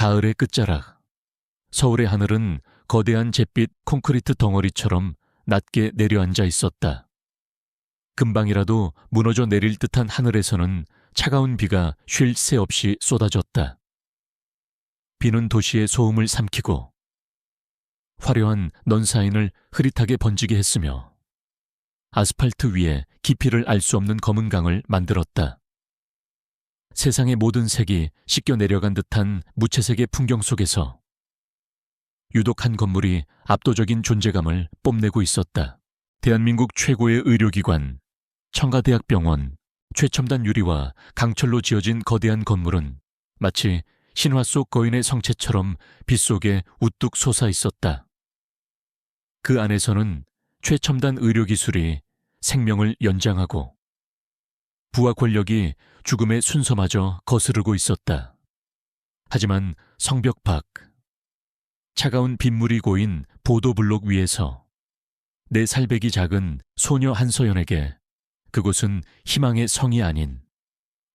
가을의 끝자락. 서울의 하늘은 거대한 잿빛 콘크리트 덩어리처럼 낮게 내려앉아 있었다. 금방이라도 무너져 내릴 듯한 하늘에서는 차가운 비가 쉴 새 없이 쏟아졌다. 비는 도시의 소음을 삼키고 화려한 넌사인을 흐릿하게 번지게 했으며 아스팔트 위에 깊이를 알 수 없는 검은 강을 만들었다. 세상의 모든 색이 씻겨 내려간 듯한 무채색의 풍경 속에서 유독 한 건물이 압도적인 존재감을 뽐내고 있었다. 대한민국 최고의 의료기관, 청가대학병원, 최첨단 유리와 강철로 지어진 거대한 건물은 마치 신화 속 거인의 성체처럼 빛 속에 우뚝 솟아 있었다. 그 안에서는 최첨단 의료기술이 생명을 연장하고 부와 권력이 죽음의 순서마저 거스르고 있었다. 하지만 성벽 밖, 차가운 빗물이 고인 보도블록 위에서 내 살배기 작은 소녀 한서연에게 그곳은 희망의 성이 아닌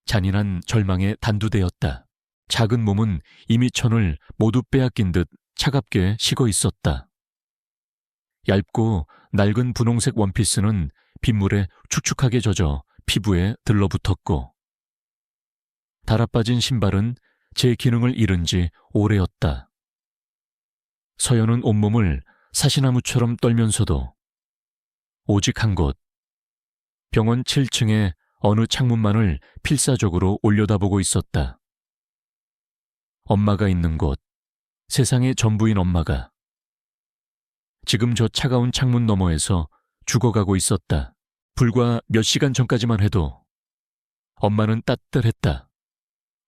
잔인한 절망의 단두대였다. 작은 몸은 이미 천을 모두 빼앗긴 듯 차갑게 식어 있었다. 얇고 낡은 분홍색 원피스는 빗물에 축축하게 젖어 피부에 들러붙었고 달아빠진 신발은 제 기능을 잃은 지 오래였다. 서연은 온몸을 사시나무처럼 떨면서도 오직 한 곳, 병원 7층의 어느 창문만을 필사적으로 올려다보고 있었다. 엄마가 있는 곳, 세상의 전부인 엄마가 지금 저 차가운 창문 너머에서 죽어가고 있었다. 불과 몇 시간 전까지만 해도 엄마는 따뜻했다.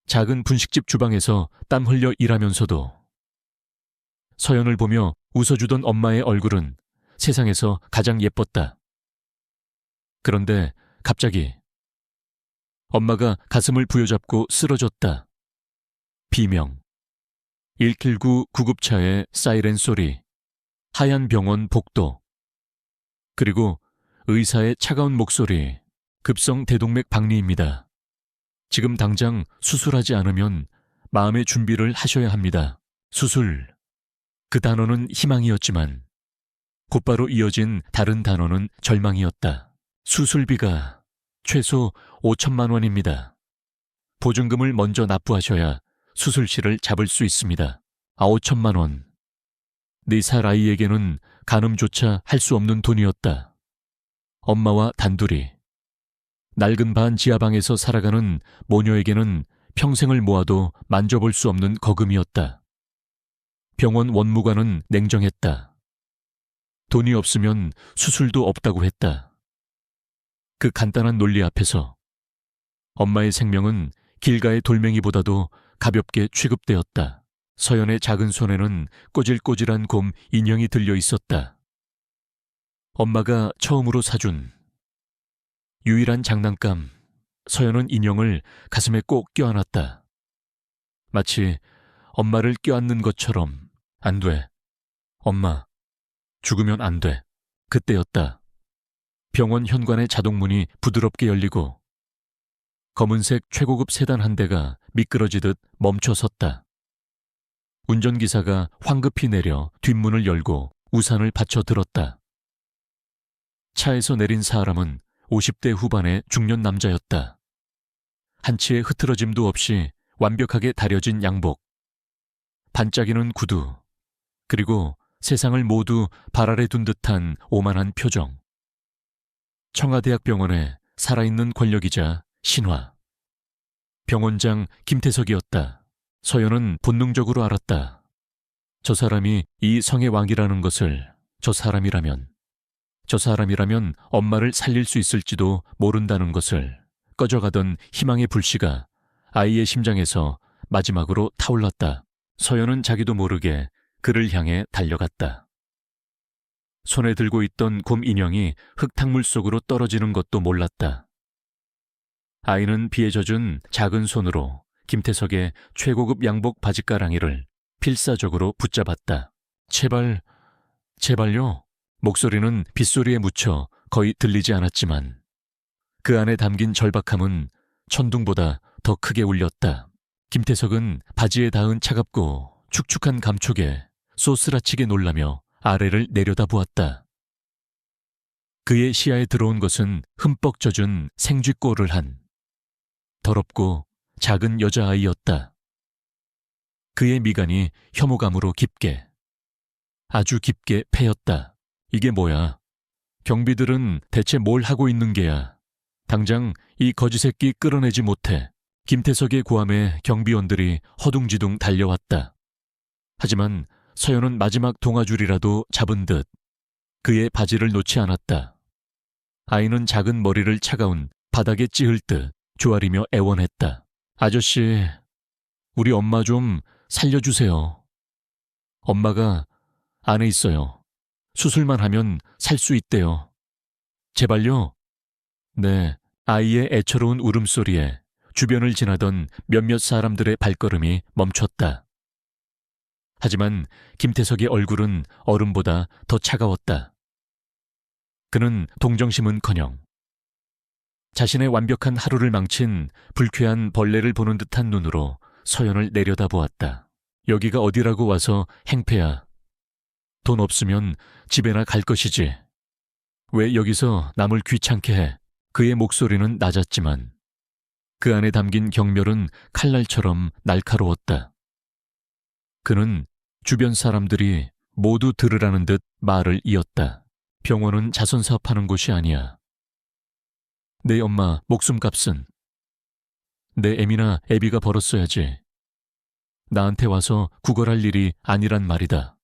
작은 분식집 주방에서 땀 흘려 일하면서도 서연을 보며 웃어주던 엄마의 얼굴은 세상에서 가장 예뻤다. 그런데 갑자기 엄마가 가슴을 부여잡고 쓰러졌다. 비명, 119 구급차의 사이렌 소리, 하얀 병원 복도, 그리고 의사의 차가운 목소리, 급성 대동맥 박리입니다. 지금 당장 수술하지 않으면 마음의 준비를 하셔야 합니다. 수술. 그 단어는 희망이었지만 곧바로 이어진 다른 단어는 절망이었다. 수술비가 최소 5천만 원입니다. 보증금을 먼저 납부하셔야 수술실을 잡을 수 있습니다. 5천만 원. 4살 아이에게는 가늠조차 할 수 없는 돈이었다. 엄마와 단둘이 낡은 반 지하방에서 살아가는 모녀에게는 평생을 모아도 만져볼 수 없는 거금이었다. 병원 원무관은 냉정했다. 돈이 없으면 수술도 없다고 했다. 그 간단한 논리 앞에서 엄마의 생명은 길가의 돌멩이보다도 가볍게 취급되었다. 서연의 작은 손에는 꼬질꼬질한 곰 인형이 들려 있었다. 엄마가 처음으로 사준 유일한 장난감. 서연은 인형을 가슴에 꼭 껴안았다. 마치 엄마를 껴안는 것처럼. 안 돼. 엄마, 죽으면 안 돼. 그때였다. 병원 현관의 자동문이 부드럽게 열리고 검은색 최고급 세단 한 대가 미끄러지듯 멈춰 섰다. 운전기사가 황급히 내려 뒷문을 열고 우산을 받쳐 들었다. 차에서 내린 사람은 50대 후반의 중년 남자였다. 한치의 흐트러짐도 없이 완벽하게 다려진 양복, 반짝이는 구두, 그리고 세상을 모두 발 아래 둔 듯한 오만한 표정. 청와대학병원의 살아있는 권력이자 신화. 병원장 김태석이었다. 서연은 본능적으로 알았다. 저 사람이 이 성의 왕이라는 것을. 저 사람이라면 엄마를 살릴 수 있을지도 모른다는 것을. 꺼져가던 희망의 불씨가 아이의 심장에서 마지막으로 타올랐다. 서연은 자기도 모르게 그를 향해 달려갔다. 손에 들고 있던 곰 인형이 흙탕물 속으로 떨어지는 것도 몰랐다. 아이는 비에 젖은 작은 손으로 김태석의 최고급 양복 바지가랑이를 필사적으로 붙잡았다. 제발요. 목소리는 빗소리에 묻혀 거의 들리지 않았지만 그 안에 담긴 절박함은 천둥보다 더 크게 울렸다. 김태석은 바지에 닿은 차갑고 축축한 감촉에 쏘스라치게 놀라며 아래를 내려다보았다. 그의 시야에 들어온 것은 흠뻑 젖은 생쥐꼬를 한 더럽고 작은 여자아이였다. 그의 미간이 혐오감으로 깊게, 아주 깊게 패였다. 이게 뭐야? 경비들은 대체 뭘 하고 있는 게야? 당장 이 거지새끼 끌어내지 못해. 김태석의 고함에 경비원들이 허둥지둥 달려왔다. 하지만 서연은 마지막 동아줄이라도 잡은 듯 그의 바지를 놓지 않았다. 아이는 작은 머리를 차가운 바닥에 찌을 듯 조아리며 애원했다. 아저씨, 우리 엄마 좀 살려주세요. 엄마가 안에 있어요. 수술만 하면 살 수 있대요. 제발요. 네, 아이의 애처로운 울음소리에 주변을 지나던 몇몇 사람들의 발걸음이 멈췄다. 하지만 김태석의 얼굴은 얼음보다 더 차가웠다. 그는 동정심은커녕 자신의 완벽한 하루를 망친 불쾌한 벌레를 보는 듯한 눈으로 서연을 내려다보았다. 여기가 어디라고 와서 행패야. 돈 없으면 집에나 갈 것이지. 왜 여기서 남을 귀찮게 해? 그의 목소리는 낮았지만 그 안에 담긴 경멸은 칼날처럼 날카로웠다. 그는 주변 사람들이 모두 들으라는 듯 말을 이었다. 병원은 자선사업하는 곳이 아니야. 내 엄마 목숨값은 내 애미나 애비가 벌었어야지. 나한테 와서 구걸할 일이 아니란 말이다.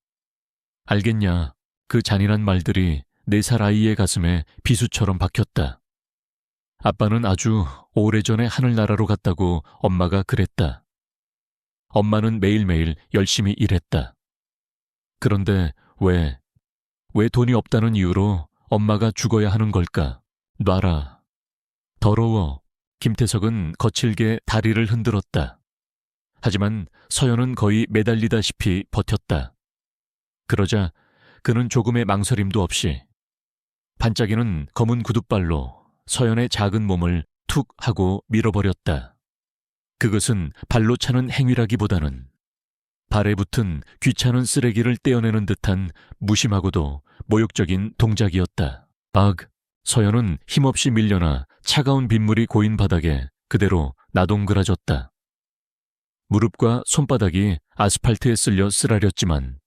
알겠냐? 그 잔인한 말들이 4살 아이의 가슴에 비수처럼 박혔다. 아빠는 아주 오래전에 하늘나라로 갔다고 엄마가 그랬다. 엄마는 매일매일 열심히 일했다. 그런데 왜 돈이 없다는 이유로 엄마가 죽어야 하는 걸까? 놔라. 더러워. 김태석은 거칠게 다리를 흔들었다. 하지만 서연은 거의 매달리다시피 버텼다. 그러자 그는 조금의 망설임도 없이 반짝이는 검은 구둣발로 서연의 작은 몸을 툭 하고 밀어버렸다. 그것은 발로 차는 행위라기보다는 발에 붙은 귀찮은 쓰레기를 떼어내는 듯한 무심하고도 모욕적인 동작이었다. 서연은 힘없이 밀려나 차가운 빗물이 고인 바닥에 그대로 나동그라졌다. 무릎과 손바닥이 아스팔트에 쓸려 쓰라렸지만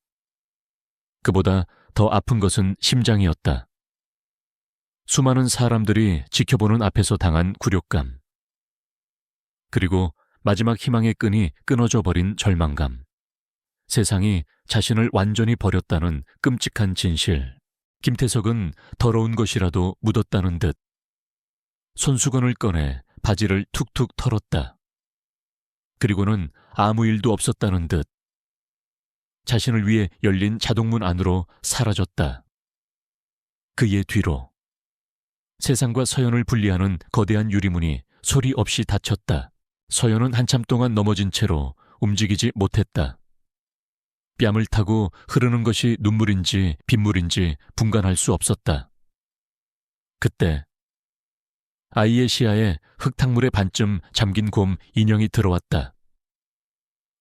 그보다 더 아픈 것은 심장이었다. 수많은 사람들이 지켜보는 앞에서 당한 굴욕감. 그리고 마지막 희망의 끈이 끊어져 버린 절망감. 세상이 자신을 완전히 버렸다는 끔찍한 진실. 김태석은 더러운 것이라도 묻었다는 듯 손수건을 꺼내 바지를 툭툭 털었다. 그리고는 아무 일도 없었다는 듯 자신을 위해 열린 자동문 안으로 사라졌다. 그의 뒤로 세상과 서연을 분리하는 거대한 유리문이 소리 없이 닫혔다. 서연은 한참 동안 넘어진 채로 움직이지 못했다. 뺨을 타고 흐르는 것이 눈물인지 빗물인지 분간할 수 없었다. 그때 아이의 시야에 흙탕물의 반쯤 잠긴 곰 인형이 들어왔다.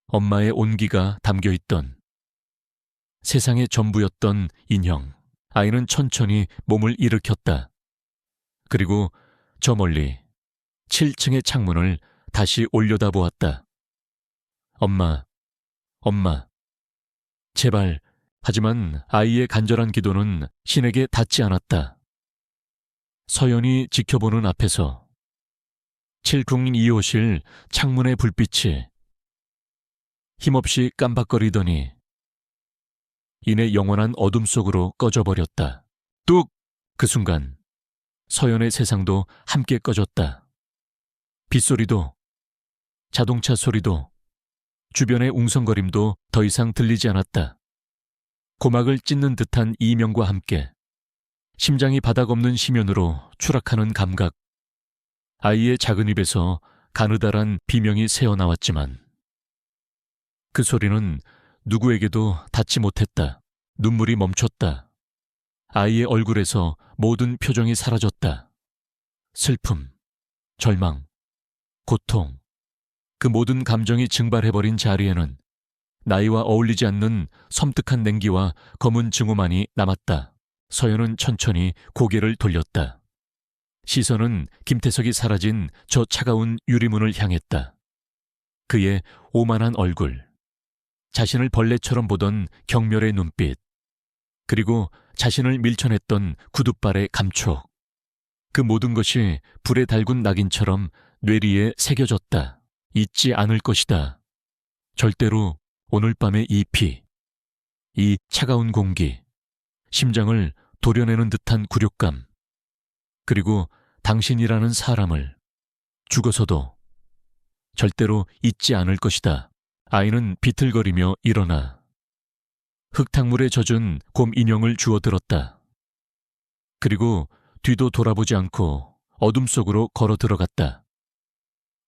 엄마의 온기가 담겨있던 세상의 전부였던 인형. 아이는 천천히 몸을 일으켰다. 그리고 저 멀리 7층의 창문을 다시 올려다보았다. 엄마, 엄마, 제발. 하지만 아이의 간절한 기도는 신에게 닿지 않았다. 서연이 지켜보는 앞에서 7궁 2호실 창문의 불빛이 힘없이 깜박거리더니 이내 영원한 어둠 속으로 꺼져버렸다. 뚝! 그 순간 서연의 세상도 함께 꺼졌다. 빗소리도, 자동차 소리도, 주변의 웅성거림도 더 이상 들리지 않았다. 고막을 찢는 듯한 이명과 함께 심장이 바닥 없는 심연으로 추락하는 감각. 아이의 작은 입에서 가느다란 비명이 새어나왔지만 그 소리는 누구에게도 닿지 못했다. 눈물이 멈췄다. 아이의 얼굴에서 모든 표정이 사라졌다. 슬픔, 절망, 고통, 그 모든 감정이 증발해버린 자리에는 나이와 어울리지 않는 섬뜩한 냉기와 검은 증오만이 남았다. 서연은 천천히 고개를 돌렸다. 시선은 김태석이 사라진 저 차가운 유리문을 향했다. 그의 오만한 얼굴, 자신을 벌레처럼 보던 경멸의 눈빛, 그리고 자신을 밀쳐냈던 구둣발의 감촉. 그 모든 것이 불에 달군 낙인처럼 뇌리에 새겨졌다. 잊지 않을 것이다. 절대로 오늘 밤의 이 피, 이 차가운 공기, 심장을 도려내는 듯한 굴욕감, 그리고 당신이라는 사람을 죽어서도 절대로 잊지 않을 것이다. 아이는 비틀거리며 일어나 흙탕물에 젖은 곰 인형을 주워들었다. 그리고 뒤도 돌아보지 않고 어둠 속으로 걸어 들어갔다.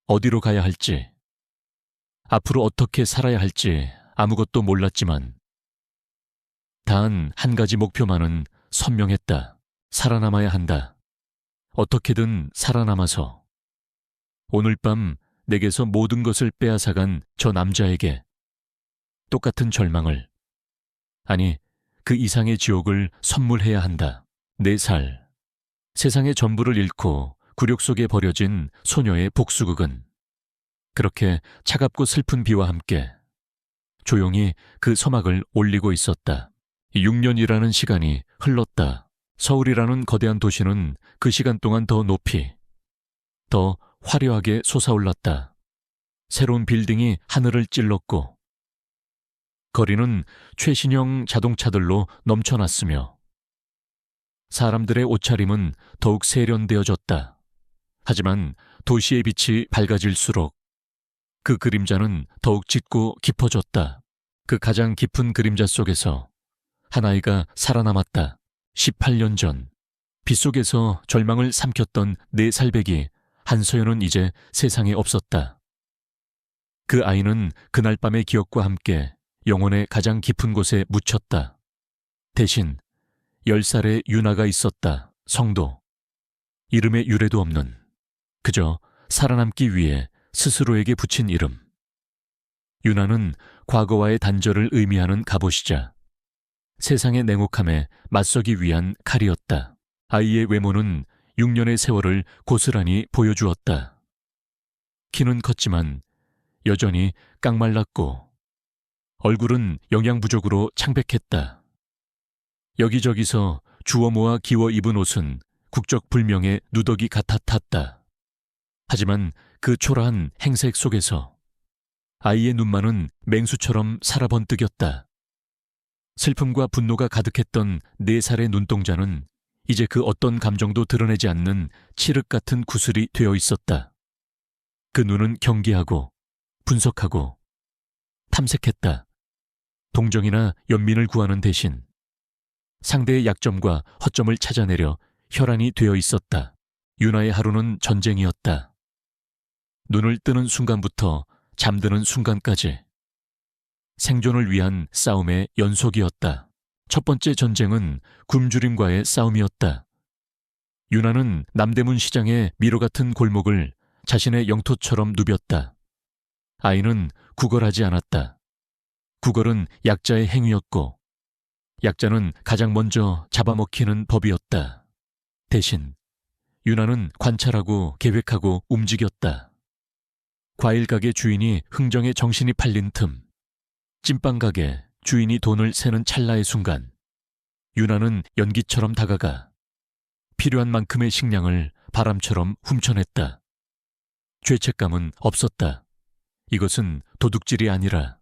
어디로 가야 할지, 앞으로 어떻게 살아야 할지 아무것도 몰랐지만 단 한 가지 목표만은 선명했다. 살아남아야 한다. 어떻게든 살아남아서 오늘 밤 내게서 모든 것을 빼앗아간 저 남자에게 똑같은 절망을, 아니 그 이상의 지옥을 선물해야 한다. 4살, 세상의 전부를 잃고 굴욕 속에 버려진 소녀의 복수극은 그렇게 차갑고 슬픈 비와 함께 조용히 그 서막을 올리고 있었다. 6년이라는 시간이 흘렀다. 서울이라는 거대한 도시는 그 시간 동안 더 높이, 더 화려하게 솟아올랐다. 새로운 빌딩이 하늘을 찔렀고 거리는 최신형 자동차들로 넘쳐났으며 사람들의 옷차림은 더욱 세련되어졌다. 하지만 도시의 빛이 밝아질수록 그 그림자는 더욱 짙고 깊어졌다. 그 가장 깊은 그림자 속에서 한 아이가 살아남았다. 18년 전 빗속에서 절망을 삼켰던 4살배기 한서연은 이제 세상에 없었다. 그 아이는 그날 밤의 기억과 함께 영혼의 가장 깊은 곳에 묻혔다. 대신 10살의 유나가 있었다. 성도. 이름의 유래도 없는, 그저 살아남기 위해 스스로에게 붙인 이름. 유나는 과거와의 단절을 의미하는 갑옷이자 세상의 냉혹함에 맞서기 위한 칼이었다. 아이의 외모는 6년의 세월을 고스란히 보여주었다. 키는 컸지만 여전히 깡말랐고 얼굴은 영양 부족으로 창백했다. 여기저기서 주워 모아 기워 입은 옷은 국적불명의 누더기 같아 탔다. 하지만 그 초라한 행색 속에서 아이의 눈만은 맹수처럼 살아번뜩였다. 슬픔과 분노가 가득했던 4살의 눈동자는 이제 그 어떤 감정도 드러내지 않는 칠흑 같은 구슬이 되어 있었다. 그 눈은 경계하고 분석하고 탐색했다. 동정이나 연민을 구하는 대신 상대의 약점과 허점을 찾아내려 혈안이 되어 있었다. 유나의 하루는 전쟁이었다. 눈을 뜨는 순간부터 잠드는 순간까지 생존을 위한 싸움의 연속이었다. 첫 번째 전쟁은 굶주림과의 싸움이었다. 유나는 남대문 시장의 미로 같은 골목을 자신의 영토처럼 누볐다. 아이는 구걸하지 않았다. 구걸은 약자의 행위였고 약자는 가장 먼저 잡아먹히는 법이었다. 대신 유나는 관찰하고 계획하고 움직였다. 과일가게 주인이 흥정에 정신이 팔린 틈, 찐빵가게 주인이 돈을 세는 찰나의 순간 유나는 연기처럼 다가가 필요한 만큼의 식량을 바람처럼 훔쳐냈다. 죄책감은 없었다. 이것은 도둑질이 아니라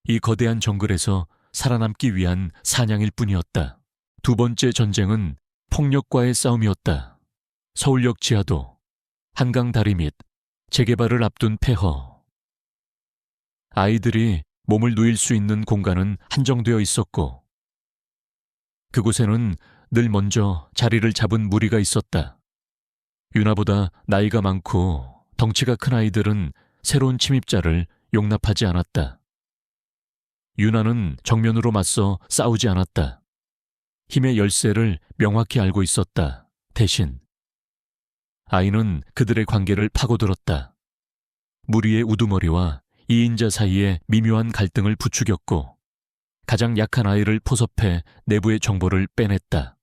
이 거대한 정글에서 살아남기 위한 사냥일 뿐이었다. 두 번째 전쟁은 폭력과의 싸움이었다. 서울역 지하도, 한강 다리 및 재개발을 앞둔 폐허. 아이들이 몸을 누일 수 있는 공간은 한정되어 있었고 그곳에는 늘 먼저 자리를 잡은 무리가 있었다. 유나보다 나이가 많고 덩치가 큰 아이들은 새로운 침입자를 용납하지 않았다. 유나는 정면으로 맞서 싸우지 않았다. 힘의 열쇠를 명확히 알고 있었다. 대신 아이는 그들의 관계를 파고들었다. 무리의 우두머리와 이인자 사이에 미묘한 갈등을 부추겼고 가장 약한 아이를 포섭해 내부의 정보를 빼냈다.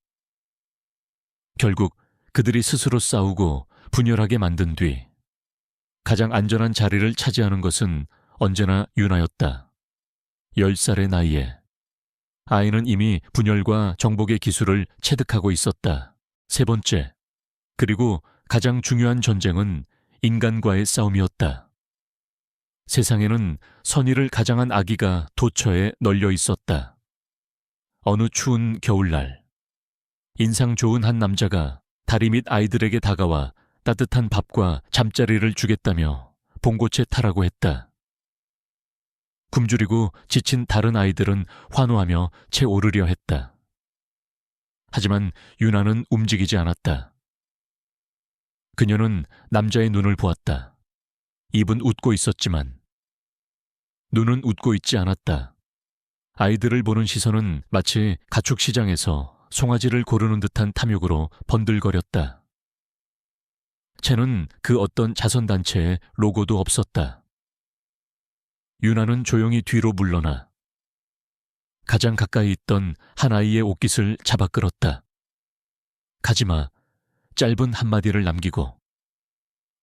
결국 그들이 스스로 싸우고 분열하게 만든 뒤 가장 안전한 자리를 차지하는 것은 언제나 유나였다. 10살의 나이에 아이는 이미 분열과 정복의 기술을 체득하고 있었다. 세 번째, 그리고 가장 중요한 전쟁은 인간과의 싸움이었다. 세상에는 선의를 가장한 악의가 도처에 널려 있었다. 어느 추운 겨울날, 인상 좋은 한 남자가 다리 밑 아이들에게 다가와 따뜻한 밥과 잠자리를 주겠다며 봉고채 타라고 했다. 굶주리고 지친 다른 아이들은 환호하며 채 오르려 했다. 하지만 유나는 움직이지 않았다. 그녀는 남자의 눈을 보았다. 입은 웃고 있었지만 눈은 웃고 있지 않았다. 아이들을 보는 시선은 마치 가축시장에서 송아지를 고르는 듯한 탐욕으로 번들거렸다. 채는 그 어떤 자선단체의 로고도 없었다. 유나는 조용히 뒤로 물러나 가장 가까이 있던 한 아이의 옷깃을 잡아 끌었다. 가지마, 짧은 한마디를 남기고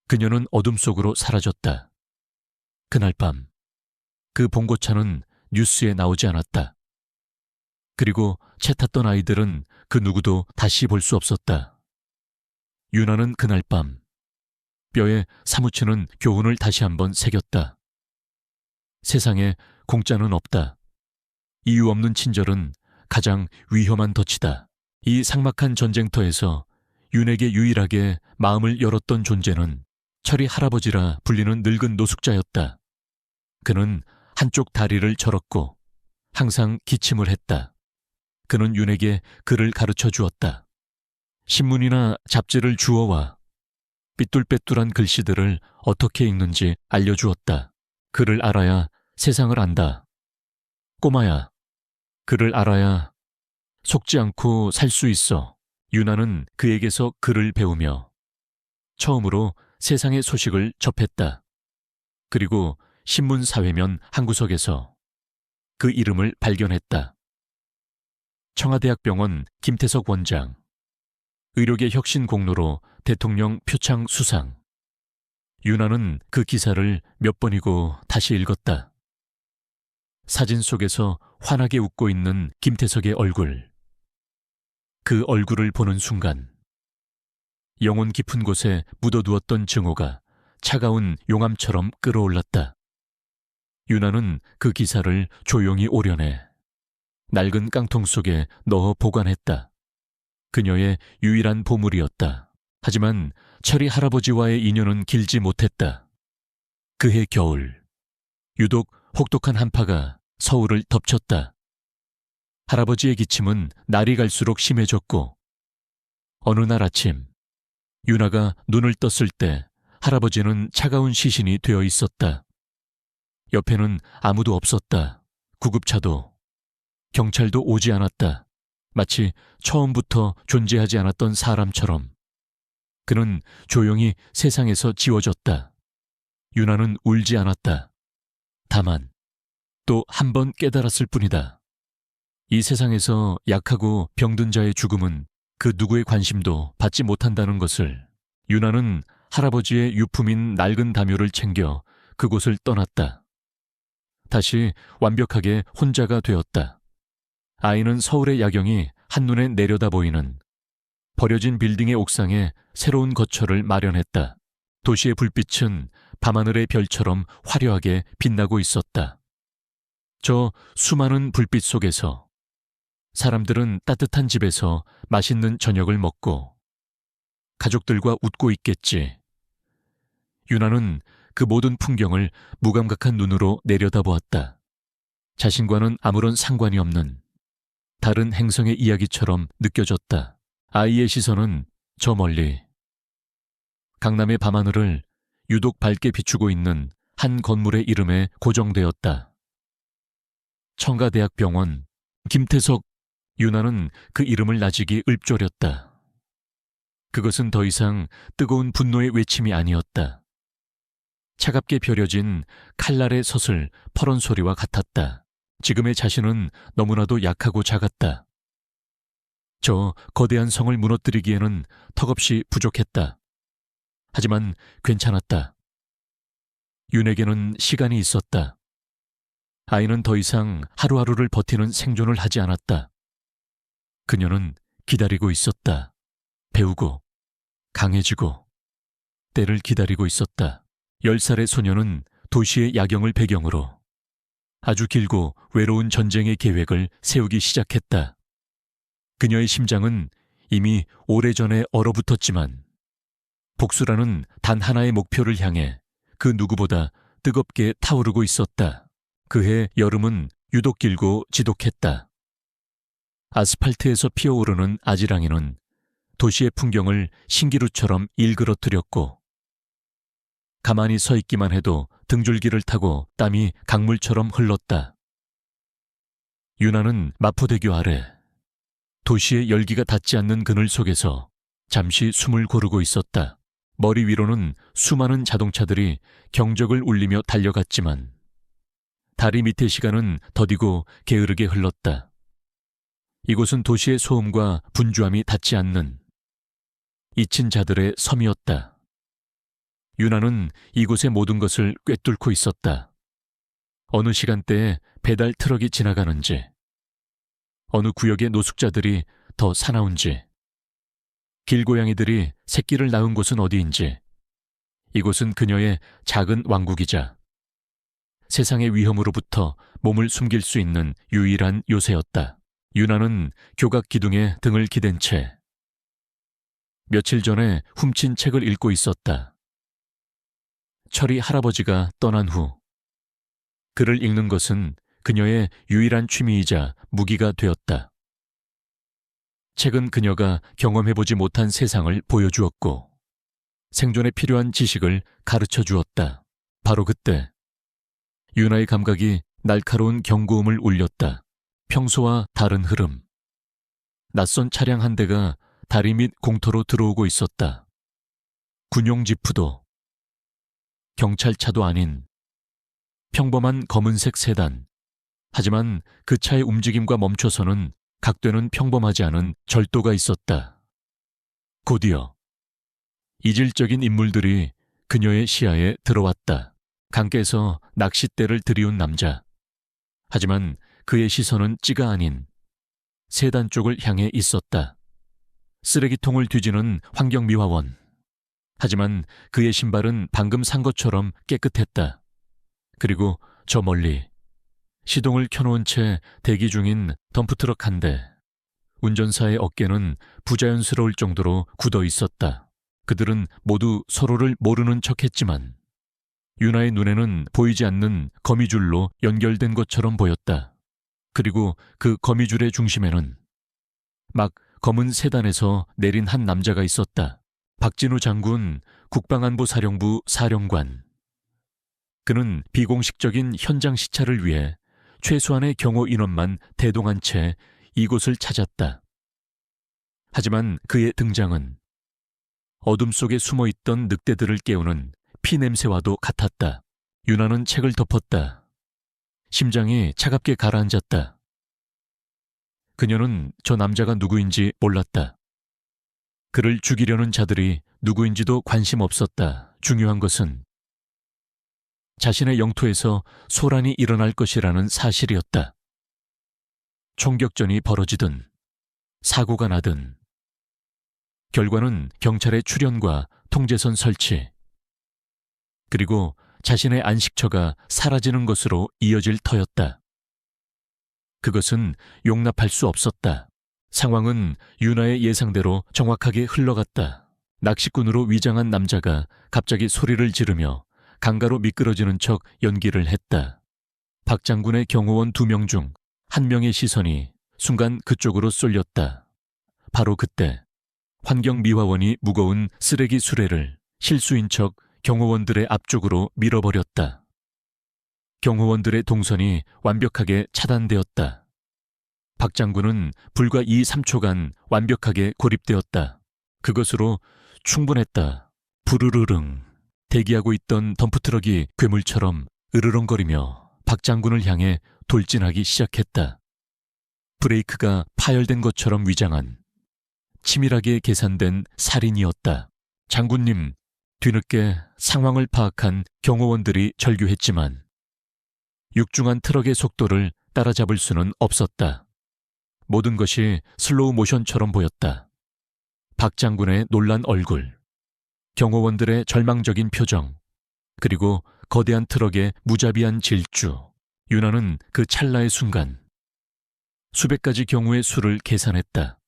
그녀는 어둠 속으로 사라졌다. 그날 밤 그 봉고차는 뉴스에 나오지 않았다. 그리고 채 탔던 아이들은 그 누구도 다시 볼 수 없었다. 유나는 그날 밤 뼈에 사무치는 교훈을 다시 한번 새겼다. 세상에 공짜는 없다. 이유 없는 친절은 가장 위험한 덫이다. 이 삭막한 전쟁터에서 윤에게 유일하게 마음을 열었던 존재는 철이 할아버지라 불리는 늙은 노숙자였다. 그는 한쪽 다리를 절었고 항상 기침을 했다. 그는 윤에게 글을 가르쳐 주었다. 신문이나 잡지를 주워와 삐뚤빼뚤한 글씨들을 어떻게 읽는지 알려주었다. 글을 알아야 세상을 안다. 꼬마야, 글을 알아야 속지 않고 살 수 있어. 유나는 그에게서 글을 배우며 처음으로 세상의 소식을 접했다. 그리고 신문 사회면 한 구석에서 그 이름을 발견했다. 청와대학병원 김태석 원장, 의료계 혁신 공로로 대통령 표창 수상. 유나는 그 기사를 몇 번이고 다시 읽었다. 사진 속에서 환하게 웃고 있는 김태석의 얼굴. 그 얼굴을 보는 순간 영혼 깊은 곳에 묻어두었던 증오가 차가운 용암처럼 끓어올랐다. 유나는 그 기사를 조용히 오려내 낡은 깡통 속에 넣어 보관했다. 그녀의 유일한 보물이었다. 하지만 철이 할아버지와의 인연은 길지 못했다. 그해 겨울, 유독 혹독한 한파가 서울을 덮쳤다. 할아버지의 기침은 날이 갈수록 심해졌고 어느 날 아침 유나가 눈을 떴을 때 할아버지는 차가운 시신이 되어 있었다. 옆에는 아무도 없었다. 구급차도, 경찰도 오지 않았다. 마치 처음부터 존재하지 않았던 사람처럼 그는 조용히 세상에서 지워졌다. 유나는 울지 않았다. 다만 또 한 번 깨달았을 뿐이다. 이 세상에서 약하고 병든 자의 죽음은 그 누구의 관심도 받지 못한다는 것을. 유나는 할아버지의 유품인 낡은 담요를 챙겨 그곳을 떠났다. 다시 완벽하게 혼자가 되었다. 아이는 서울의 야경이 한눈에 내려다 보이는 버려진 빌딩의 옥상에 새로운 거처를 마련했다. 도시의 불빛은 밤하늘의 별처럼 화려하게 빛나고 있었다. 저 수많은 불빛 속에서 사람들은 따뜻한 집에서 맛있는 저녁을 먹고 가족들과 웃고 있겠지. 유나는 그 모든 풍경을 무감각한 눈으로 내려다보았다. 자신과는 아무런 상관이 없는 다른 행성의 이야기처럼 느껴졌다. 아이의 시선은 저 멀리 강남의 밤하늘을 유독 밝게 비추고 있는 한 건물의 이름에 고정되었다. 청가대학병원 김태석. 유나는 그 이름을 나직이 읊조렸다. 그것은 더 이상 뜨거운 분노의 외침이 아니었다. 차갑게 벼려진 칼날의 섯을 퍼런 소리와 같았다. 지금의 자신은 너무나도 약하고 작았다. 저 거대한 성을 무너뜨리기에는 턱없이 부족했다. 하지만 괜찮았다. 윤에게는 시간이 있었다. 아이는 더 이상 하루하루를 버티는 생존을 하지 않았다. 그녀는 기다리고 있었다. 배우고, 강해지고, 때를 기다리고 있었다. 10살의 소녀는 도시의 야경을 배경으로 아주 길고 외로운 전쟁의 계획을 세우기 시작했다. 그녀의 심장은 이미 오래전에 얼어붙었지만 복수라는 단 하나의 목표를 향해 그 누구보다 뜨겁게 타오르고 있었다. 그해 여름은 유독 길고 지독했다. 아스팔트에서 피어오르는 아지랑이는 도시의 풍경을 신기루처럼 일그러뜨렸고 가만히 서 있기만 해도 등줄기를 타고 땀이 강물처럼 흘렀다. 유나는 마포대교 아래 도시의 열기가 닿지 않는 그늘 속에서 잠시 숨을 고르고 있었다. 머리 위로는 수많은 자동차들이 경적을 울리며 달려갔지만 다리 밑의 시간은 더디고 게으르게 흘렀다. 이곳은 도시의 소음과 분주함이 닿지 않는 잊힌 자들의 섬이었다. 유나는 이곳의 모든 것을 꿰뚫고 있었다. 어느 시간대에 배달 트럭이 지나가는지, 어느 구역의 노숙자들이 더 사나운지, 길고양이들이 새끼를 낳은 곳은 어디인지, 이곳은 그녀의 작은 왕국이자 세상의 위험으로부터 몸을 숨길 수 있는 유일한 요새였다. 유나는 교각 기둥에 등을 기댄 채 며칠 전에 훔친 책을 읽고 있었다. 철이 할아버지가 떠난 후 글을 읽는 것은 그녀의 유일한 취미이자 무기가 되었다. 책은 그녀가 경험해보지 못한 세상을 보여주었고 생존에 필요한 지식을 가르쳐 주었다. 바로 그때 유나의 감각이 날카로운 경고음을 울렸다. 평소와 다른 흐름. 낯선 차량 한 대가 다리 밑 공터로 들어오고 있었다. 군용 지프도, 경찰차도 아닌 평범한 검은색 세단. 하지만 그 차의 움직임과 멈춰서는 각되는 평범하지 않은 절도가 있었다. 곧이어 이질적인 인물들이 그녀의 시야에 들어왔다. 강가에서 낚싯대를 들이운 남자. 하지만 그의 시선은 찌가 아닌 세단 쪽을 향해 있었다. 쓰레기통을 뒤지는 환경미화원. 하지만 그의 신발은 방금 산 것처럼 깨끗했다. 그리고 저 멀리 시동을 켜놓은 채 대기 중인 덤프트럭 한 대. 운전사의 어깨는 부자연스러울 정도로 굳어 있었다. 그들은 모두 서로를 모르는 척했지만 유나의 눈에는 보이지 않는 거미줄로 연결된 것처럼 보였다. 그리고 그 거미줄의 중심에는 막 검은 세단에서 내린 한 남자가 있었다. 박진우 장군 국방안보사령부 사령관. 그는 비공식적인 현장 시찰을 위해 최소한의 경호 인원만 대동한 채 이곳을 찾았다. 하지만 그의 등장은 어둠 속에 숨어있던 늑대들을 깨우는 피냄새와도 같았다. 유나는 책을 덮었다. 심장이 차갑게 가라앉았다. 그녀는 저 남자가 누구인지 몰랐다. 그를 죽이려는 자들이 누구인지도 관심 없었다. 중요한 것은 자신의 영토에서 소란이 일어날 것이라는 사실이었다. 총격전이 벌어지든 사고가 나든 결과는 경찰의 출현과 통제선 설치, 그리고 자신의 안식처가 사라지는 것으로 이어질 터였다. 그것은 용납할 수 없었다. 상황은 유나의 예상대로 정확하게 흘러갔다. 낚시꾼으로 위장한 남자가 갑자기 소리를 지르며 강가로 미끄러지는 척 연기를 했다. 박 장군의 경호원 2명 중 1명의 시선이 순간 그쪽으로 쏠렸다. 바로 그때 환경미화원이 무거운 쓰레기 수레를 실수인 척 경호원들의 앞쪽으로 밀어버렸다. 경호원들의 동선이 완벽하게 차단되었다. 박 장군은 불과 2, 3초간 완벽하게 고립되었다. 그것으로 충분했다. 부르르릉. 대기하고 있던 덤프트럭이 괴물처럼 으르렁거리며 박 장군을 향해 돌진하기 시작했다. 브레이크가 파열된 것처럼 위장한 치밀하게 계산된 살인이었다. 장군님, 뒤늦게 상황을 파악한 경호원들이 절규했지만 육중한 트럭의 속도를 따라잡을 수는 없었다. 모든 것이 슬로우 모션처럼 보였다. 박 장군의 놀란 얼굴, 경호원들의 절망적인 표정, 그리고 거대한 트럭의 무자비한 질주. 윤하는 그 찰나의 순간 수백 가지 경우의 수를 계산했다.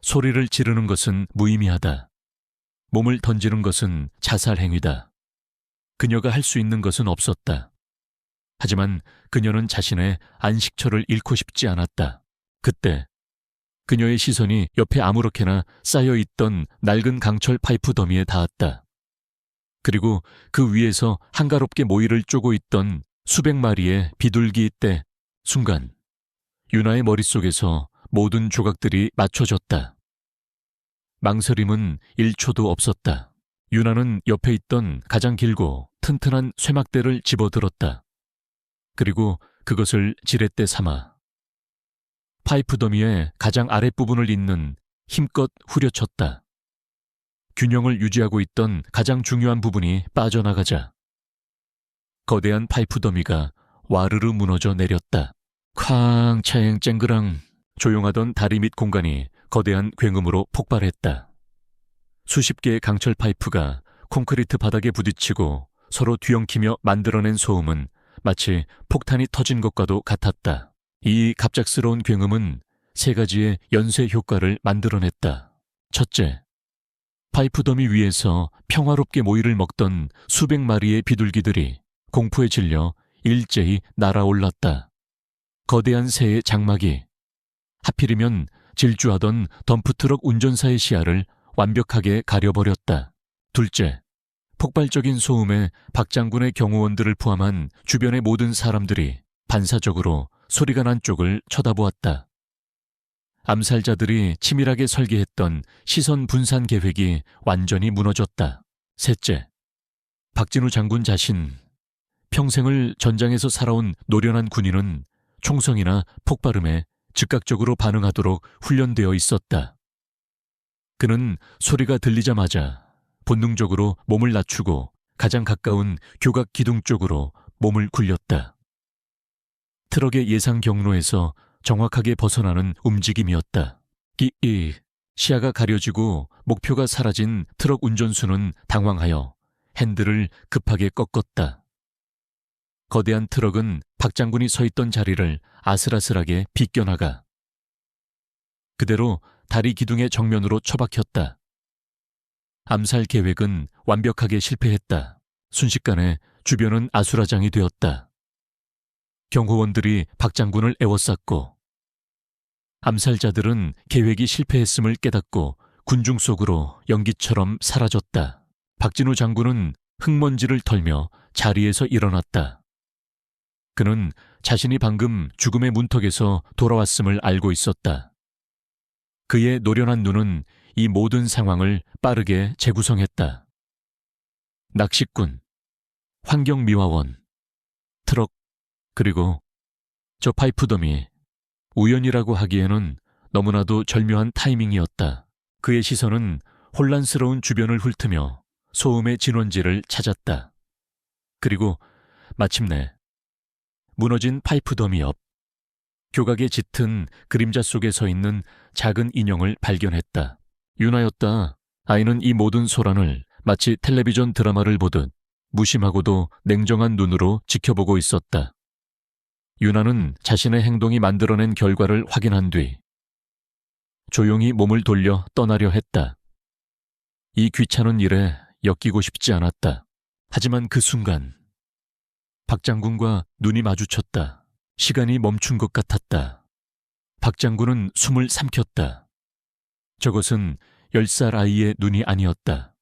소리를 지르는 것은 무의미하다. 몸을 던지는 것은 자살 행위다. 그녀가 할 수 있는 것은 없었다. 하지만 그녀는 자신의 안식처를 잃고 싶지 않았다. 그때 그녀의 시선이 옆에 아무렇게나 쌓여있던 낡은 강철 파이프 더미에 닿았다. 그리고 그 위에서 한가롭게 모이를 쪼고 있던 수백 마리의 비둘기 떼. 순간 윤아의 머릿속에서 모든 조각들이 맞춰졌다. 망설임은 1초도 없었다. 윤아는 옆에 있던 가장 길고 튼튼한 쇠막대를 집어들었다. 그리고 그것을 지렛대 삼아 파이프 더미의 가장 아랫부분을 잇는 힘껏 후려쳤다. 균형을 유지하고 있던 가장 중요한 부분이 빠져나가자 거대한 파이프 더미가 와르르 무너져 내렸다. 쾅 차eng 쨍그랑. 조용하던 다리 밑 공간이 거대한 굉음으로 폭발했다. 수십 개의 강철 파이프가 콘크리트 바닥에 부딪히고 서로 뒤엉키며 만들어낸 소음은 마치 폭탄이 터진 것과도 같았다. 이 갑작스러운 굉음은 세 가지의 연쇄 효과를 만들어냈다. 첫째, 파이프 더미 위에서 평화롭게 모이를 먹던 수백 마리의 비둘기들이 공포에 질려 일제히 날아올랐다. 거대한 새의 장막이 하필이면 질주하던 덤프트럭 운전사의 시야를 완벽하게 가려버렸다. 둘째, 폭발적인 소음에 박 장군의 경호원들을 포함한 주변의 모든 사람들이 반사적으로 소리가 난 쪽을 쳐다보았다. 암살자들이 치밀하게 설계했던 시선 분산 계획이 완전히 무너졌다. 셋째, 박진우 장군 자신, 평생을 전장에서 살아온 노련한 군인은 총성이나 폭발음에 즉각적으로 반응하도록 훈련되어 있었다. 그는 소리가 들리자마자 본능적으로 몸을 낮추고 가장 가까운 교각 기둥 쪽으로 몸을 굴렸다. 트럭의 예상 경로에서 정확하게 벗어나는 움직임이었다. 시야가 가려지고 목표가 사라진 트럭 운전수는 당황하여 핸들을 급하게 꺾었다. 거대한 트럭은 박 장군이 서 있던 자리를 아슬아슬하게 비껴나가 그대로 다리 기둥의 정면으로 처박혔다. 암살 계획은 완벽하게 실패했다. 순식간에 주변은 아수라장이 되었다. 경호원들이 박 장군을 에워쌌고 암살자들은 계획이 실패했음을 깨닫고 군중 속으로 연기처럼 사라졌다. 박진우 장군은 흙먼지를 털며 자리에서 일어났다. 그는 자신이 방금 죽음의 문턱에서 돌아왔음을 알고 있었다. 그의 노련한 눈은 이 모든 상황을 빠르게 재구성했다. 낚시꾼, 환경미화원, 트럭, 그리고 저 파이프 더미. 우연이라고 하기에는 너무나도 절묘한 타이밍이었다. 그의 시선은 혼란스러운 주변을 훑으며 소음의 진원지를 찾았다. 그리고 마침내 무너진 파이프 더미 옆 교각에 짙은 그림자 속에 서 있는 작은 인형을 발견했다. 윤아였다. 아이는 이 모든 소란을 마치 텔레비전 드라마를 보듯 무심하고도 냉정한 눈으로 지켜보고 있었다. 윤아는 자신의 행동이 만들어낸 결과를 확인한 뒤 조용히 몸을 돌려 떠나려 했다. 이 귀찮은 일에 엮이고 싶지 않았다. 하지만 그 순간 박 장군과 눈이 마주쳤다. 시간이 멈춘 것 같았다. 박 장군은 숨을 삼켰다. 저것은 10살 아이의 눈이 아니었다.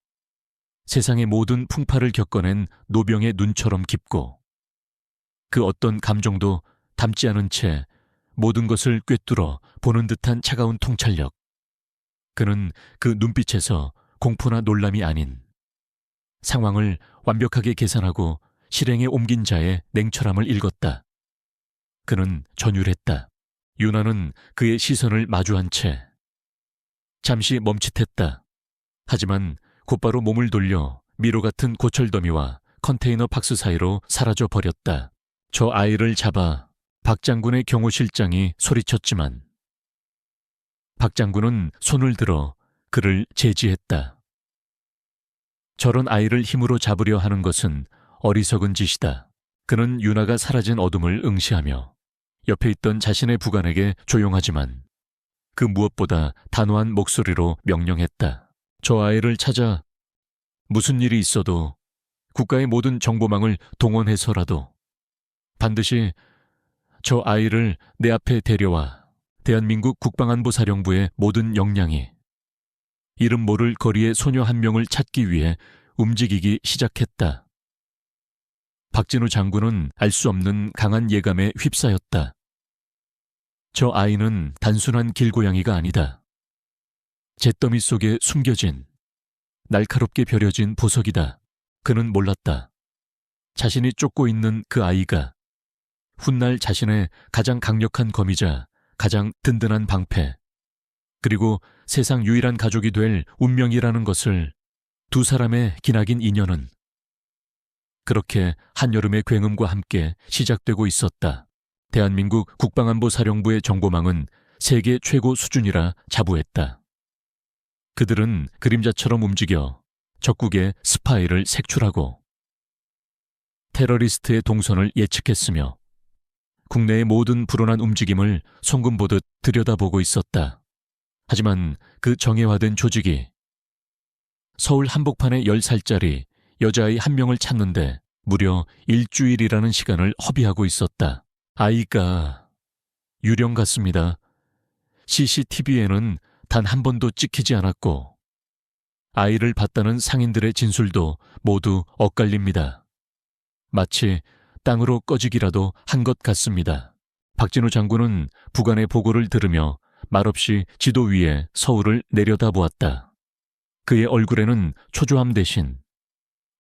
세상의 모든 풍파를 겪어낸 노병의 눈처럼 깊고 그 어떤 감정도 담지 않은 채 모든 것을 꿰뚫어 보는 듯한 차가운 통찰력. 그는 그 눈빛에서 공포나 놀람이 아닌 상황을 완벽하게 계산하고 실행에 옮긴 자의 냉철함을 읽었다. 그는 전율했다. 유나는 그의 시선을 마주한 채 잠시 멈칫했다. 하지만 곧바로 몸을 돌려 미로 같은 고철더미와 컨테이너 박스 사이로 사라져 버렸다. 저 아이를 잡아 박 장군의 경호실장이 소리쳤지만 박 장군은 손을 들어 그를 제지했다. 저런 아이를 힘으로 잡으려 하는 것은 어리석은 짓이다. 그는 유나가 사라진 어둠을 응시하며 옆에 있던 자신의 부관에게 조용하지만 그 무엇보다 단호한 목소리로 명령했다. 저 아이를 찾아 무슨 일이 있어도 국가의 모든 정보망을 동원해서라도 반드시 저 아이를 내 앞에 데려와 대한민국 국방안보사령부의 모든 역량이 이름 모를 거리의 소녀 한 명을 찾기 위해 움직이기 시작했다. 박진우 장군은 알 수 없는 강한 예감에 휩싸였다. 저 아이는 단순한 길고양이가 아니다. 잿더미 속에 숨겨진 날카롭게 벼려진 보석이다. 그는 몰랐다. 자신이 쫓고 있는 그 아이가 훗날 자신의 가장 강력한 검이자 가장 든든한 방패, 그리고 세상 유일한 가족이 될 운명이라는 것을 두 사람의 기나긴 인연은 그렇게 한여름의 굉음과 함께 시작되고 있었다. 대한민국 국방안보사령부의 정보망은 세계 최고 수준이라 자부했다. 그들은 그림자처럼 움직여 적국의 스파이를 색출하고 테러리스트의 동선을 예측했으며 국내의 모든 불온한 움직임을 송금 보듯 들여다보고 있었다. 하지만 그 정예화된 조직이 서울 한복판의 10살짜리 여자아이 한 명을 찾는데 무려 일주일이라는 시간을 허비하고 있었다. 아이가 유령 같습니다. CCTV에는 단 한 번도 찍히지 않았고 아이를 봤다는 상인들의 진술도 모두 엇갈립니다. 마치 땅으로 꺼지기라도 한 것 같습니다. 박진우 장군은 부관의 보고를 들으며 말없이 지도 위에 서울을 내려다보았다. 그의 얼굴에는 초조함 대신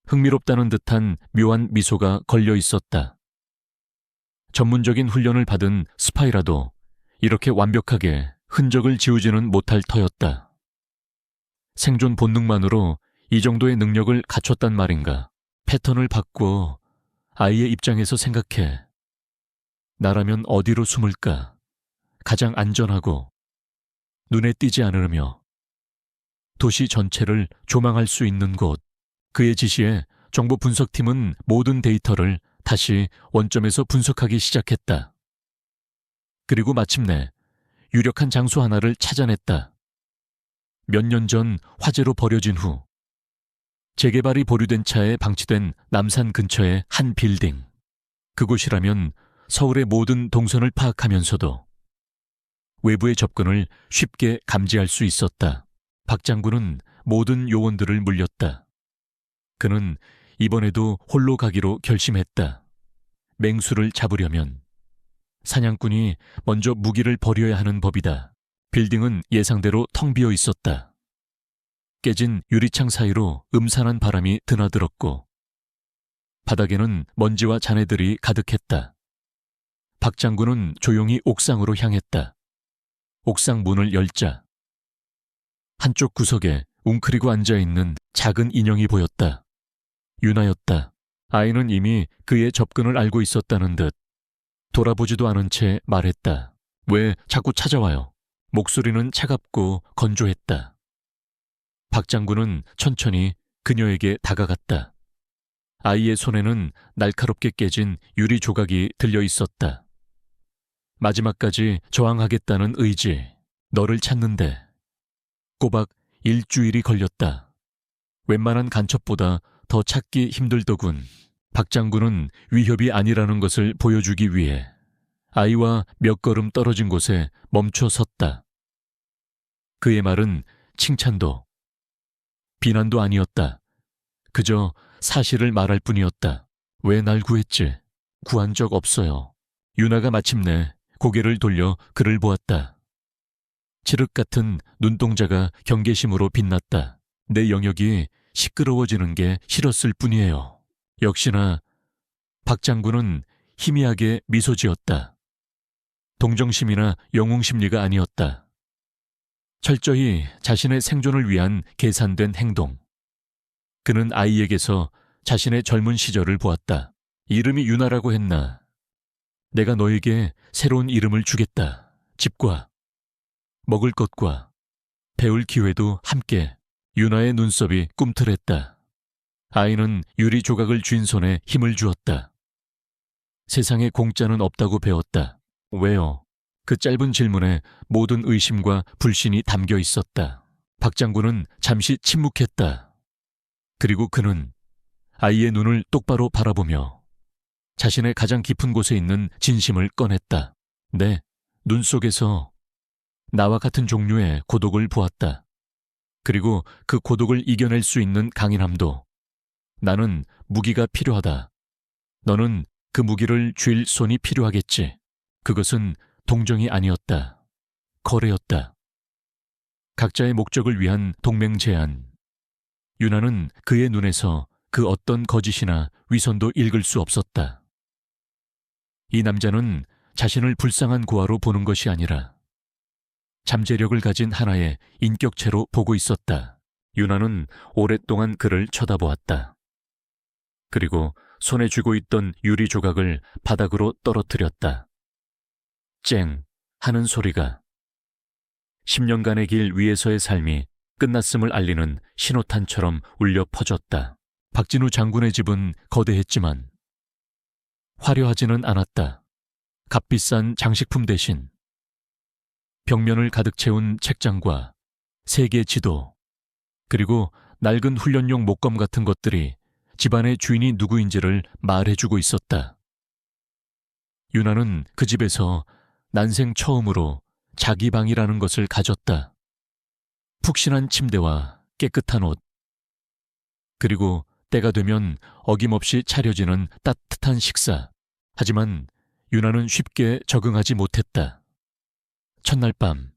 흥미롭다는 듯한 묘한 미소가 걸려 있었다. 전문적인 훈련을 받은 스파이라도 이렇게 완벽하게 흔적을 지우지는 못할 터였다. 생존 본능만으로 이 정도의 능력을 갖췄단 말인가. 패턴을 바꿔 아이의 입장에서 생각해. 나라면 어디로 숨을까? 가장 안전하고 눈에 띄지 않으며 도시 전체를 조망할 수 있는 곳. 그의 지시에 정보 분석팀은 모든 데이터를 다시 원점에서 분석하기 시작했다. 그리고 마침내 유력한 장소 하나를 찾아냈다. 몇 년 전 화재로 버려진 후 재개발이 보류된 차에 방치된 남산 근처의 한 빌딩. 그곳이라면 서울의 모든 동선을 파악하면서도 외부의 접근을 쉽게 감지할 수 있었다. 박 장군은 모든 요원들을 물렸다. 그는 이번에도 홀로 가기로 결심했다. 맹수를 잡으려면 사냥꾼이 먼저 무기를 버려야 하는 법이다. 빌딩은 예상대로 텅 비어 있었다. 깨진 유리창 사이로 음산한 바람이 드나들었고 바닥에는 먼지와 잔해들이 가득했다. 박 장군은 조용히 옥상으로 향했다. 옥상 문을 열자 한쪽 구석에 웅크리고 앉아있는 작은 인형이 보였다. 유나였다. 아이는 이미 그의 접근을 알고 있었다는 듯 돌아보지도 않은 채 말했다. 왜 자꾸 찾아와요? 목소리는 차갑고 건조했다. 박 장군은 천천히 그녀에게 다가갔다. 아이의 손에는 날카롭게 깨진 유리 조각이 들려 있었다. 마지막까지 저항하겠다는 의지. 너를 찾는데 꼬박 일주일이 걸렸다. 웬만한 간첩보다 더 찾기 힘들더군. 박 장군은 위협이 아니라는 것을 보여주기 위해 아이와 몇 걸음 떨어진 곳에 멈춰 섰다. 그의 말은 칭찬도 비난도 아니었다. 그저 사실을 말할 뿐이었다. 왜 날 구했지? 구한 적 없어요. 유나가 마침내 고개를 돌려 그를 보았다. 칠흑 같은 눈동자가 경계심으로 빛났다. 내 영역이 시끄러워지는 게 싫었을 뿐이에요. 역시나 박 장군은 희미하게 미소 지었다. 동정심이나 영웅심리가 아니었다. 철저히 자신의 생존을 위한 계산된 행동. 그는 아이에게서 자신의 젊은 시절을 보았다. 이름이 유나라고 했나? 내가 너에게 새로운 이름을 주겠다. 집과 먹을 것과 배울 기회도 함께. 유나의 눈썹이 꿈틀했다. 아이는 유리 조각을 쥔 손에 힘을 주었다. 세상에 공짜는 없다고 배웠다. 왜요? 그 짧은 질문에 모든 의심과 불신이 담겨 있었다. 박 장군은 잠시 침묵했다. 그리고 그는 아이의 눈을 똑바로 바라보며 자신의 가장 깊은 곳에 있는 진심을 꺼냈다. 내 눈 속에서 나와 같은 종류의 고독을 보았다. 그리고 그 고독을 이겨낼 수 있는 강인함도. 나는 무기가 필요하다. 너는 그 무기를 쥘 손이 필요하겠지. 그것은 동정이 아니었다. 거래였다. 각자의 목적을 위한 동맹 제안. 유나는 그의 눈에서 그 어떤 거짓이나 위선도 읽을 수 없었다. 이 남자는 자신을 불쌍한 고아로 보는 것이 아니라 잠재력을 가진 하나의 인격체로 보고 있었다. 유나는 오랫동안 그를 쳐다보았다. 그리고 손에 쥐고 있던 유리 조각을 바닥으로 떨어뜨렸다. 쨍 하는 소리가 10년간의 길 위에서의 삶이 끝났음을 알리는 신호탄처럼 울려 퍼졌다. 박진우 장군의 집은 거대했지만 화려하지는 않았다. 값비싼 장식품 대신 벽면을 가득 채운 책장과 세계 지도, 그리고 낡은 훈련용 목검 같은 것들이 집안의 주인이 누구인지를 말해주고 있었다. 유나는 그 집에서 난생 처음으로 자기 방이라는 것을 가졌다. 푹신한 침대와 깨끗한 옷, 그리고 때가 되면 어김없이 차려지는 따뜻한 식사. 하지만 유나는 쉽게 적응하지 못했다. 첫날 밤,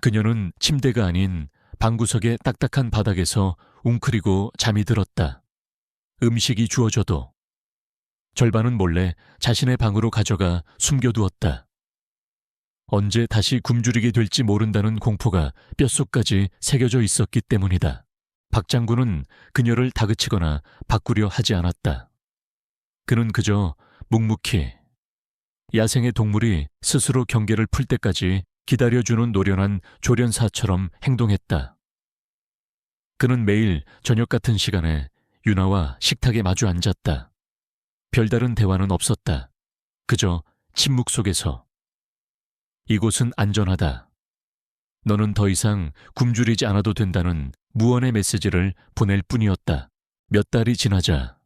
그녀는 침대가 아닌 방구석의 딱딱한 바닥에서 웅크리고 잠이 들었다. 음식이 주어져도 절반은 몰래 자신의 방으로 가져가 숨겨두었다. 언제 다시 굶주리게 될지 모른다는 공포가 뼛속까지 새겨져 있었기 때문이다. 박 장군은 그녀를 다그치거나 바꾸려 하지 않았다. 그는 그저 묵묵히 야생의 동물이 스스로 경계를 풀 때까지 기다려주는 노련한 조련사처럼 행동했다. 그는 매일 저녁 같은 시간에 유나와 식탁에 마주 앉았다. 별다른 대화는 없었다. 그저 침묵 속에서. 이곳은 안전하다. 너는 더 이상 굶주리지 않아도 된다는 무언의 메시지를 보낼 뿐이었다. 몇 달이 지나자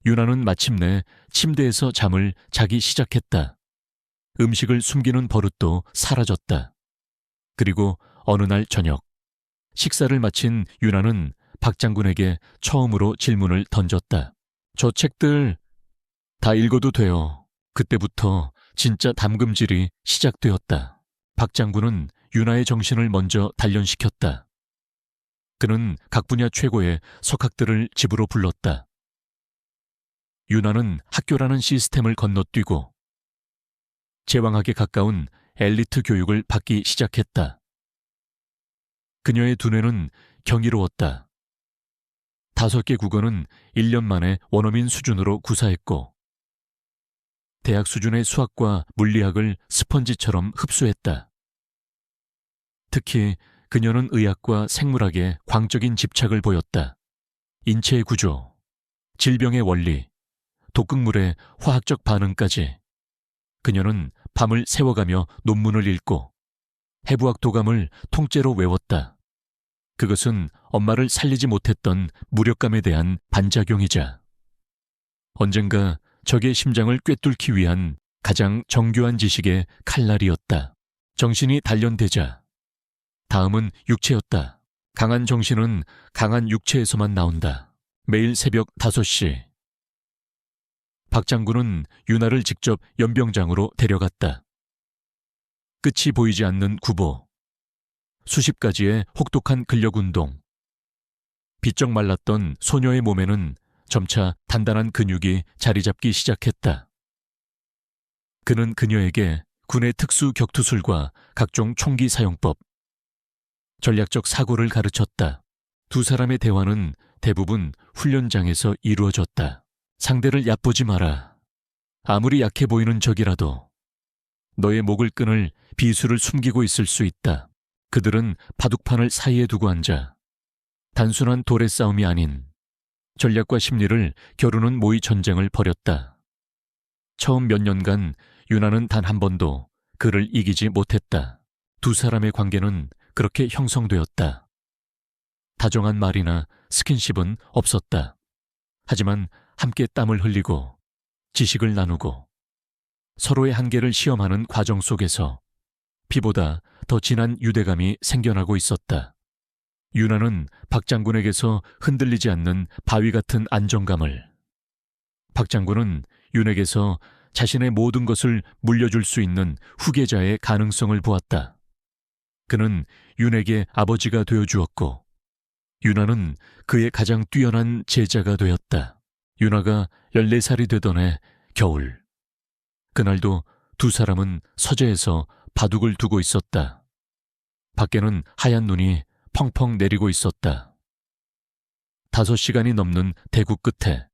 유나는 마침내 침대에서 잠을 자기 시작했다. 음식을 숨기는 버릇도 사라졌다. 그리고 어느 날 저녁, 식사를 마친 유나는 박 장군에게 처음으로 질문을 던졌다. 저 책들 다 읽어도 돼요. 그때부터 진짜 담금질이 시작되었다. 박 장군은 유나의 정신을 먼저 단련시켰다. 그는 각 분야 최고의 석학들을 집으로 불렀다. 유나는 학교라는 시스템을 건너뛰고 제왕학에 가까운 엘리트 교육을 받기 시작했다. 그녀의 두뇌는 경이로웠다. 5개 국어는 1년 만에 원어민 수준으로 구사했고 대학 수준의 수학과 물리학을 스펀지처럼 흡수했다. 특히 그녀는 의학과 생물학에 광적인 집착을 보였다. 인체의 구조, 질병의 원리, 독극물의 화학적 반응까지 그녀는 밤을 새워가며 논문을 읽고 해부학 도감을 통째로 외웠다. 그것은 엄마를 살리지 못했던 무력감에 대한 반작용이자 언젠가 적의 심장을 꿰뚫기 위한 가장 정교한 지식의 칼날이었다. 정신이 단련되자 다음은 육체였다. 강한 정신은 강한 육체에서만 나온다. 매일 새벽 5시 박 장군은 유나를 직접 연병장으로 데려갔다. 끝이 보이지 않는 구보, 수십 가지의 혹독한 근력 운동, 비쩍 말랐던 소녀의 몸에는 점차 단단한 근육이 자리 잡기 시작했다. 그는 그녀에게 군의 특수 격투술과 각종 총기 사용법, 전략적 사고를 가르쳤다. 두 사람의 대화는 대부분 훈련장에서 이루어졌다. 상대를 얕보지 마라. 아무리 약해 보이는 적이라도 너의 목을 끊을 비수를 숨기고 있을 수 있다. 그들은 바둑판을 사이에 두고 앉아 단순한 돌의 싸움이 아닌 전략과 심리를 겨루는 모의 전쟁을 벌였다. 처음 몇 년간 유나는 단 한 번도 그를 이기지 못했다. 두 사람의 관계는 그렇게 형성되었다. 다정한 말이나 스킨십은 없었다. 하지만 함께 땀을 흘리고 지식을 나누고 서로의 한계를 시험하는 과정 속에서 피보다 더 진한 유대감이 생겨나고 있었다. 유나는 박 장군에게서 흔들리지 않는 바위 같은 안정감을, 박 장군은 윤에게서 자신의 모든 것을 물려줄 수 있는 후계자의 가능성을 보았다. 그는 윤에게 아버지가 되어주었고 유나는 그의 가장 뛰어난 제자가 되었다. 유나가 14살이 되던 해 겨울, 그날도 두 사람은 서재에서 바둑을 두고 있었다. 밖에는 하얀 눈이 펑펑 내리고 있었다. 5시간이 넘는 대구 끝에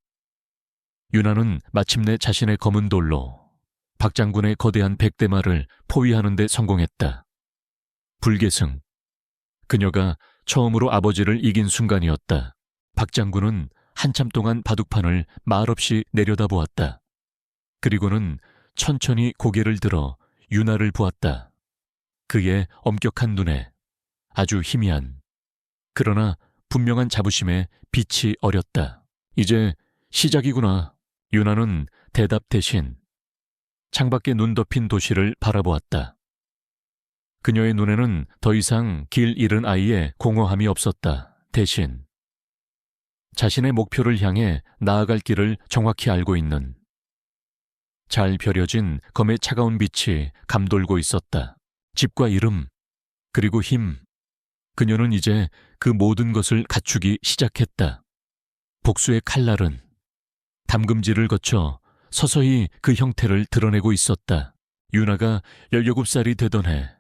유나는 마침내 자신의 검은 돌로 박 장군의 거대한 백대마를 포위하는 데 성공했다. 불계승, 그녀가 처음으로 아버지를 이긴 순간이었다. 박 장군은 한참 동안 바둑판을 말없이 내려다보았다. 그리고는 천천히 고개를 들어 유나를 보았다. 그의 엄격한 눈에 아주 희미한, 그러나 분명한 자부심에 빛이 어렸다. 이제 시작이구나. 유나는 대답 대신 창밖에 눈 덮인 도시를 바라보았다. 그녀의 눈에는 더 이상 길 잃은 아이의 공허함이 없었다. 대신 자신의 목표를 향해 나아갈 길을 정확히 알고 있는 잘 벼려진 검의 차가운 빛이 감돌고 있었다. 집과 이름, 그리고 힘. 그녀는 이제 그 모든 것을 갖추기 시작했다. 복수의 칼날은 담금질을 거쳐 서서히 그 형태를 드러내고 있었다. 유나가 17살이 되던 해,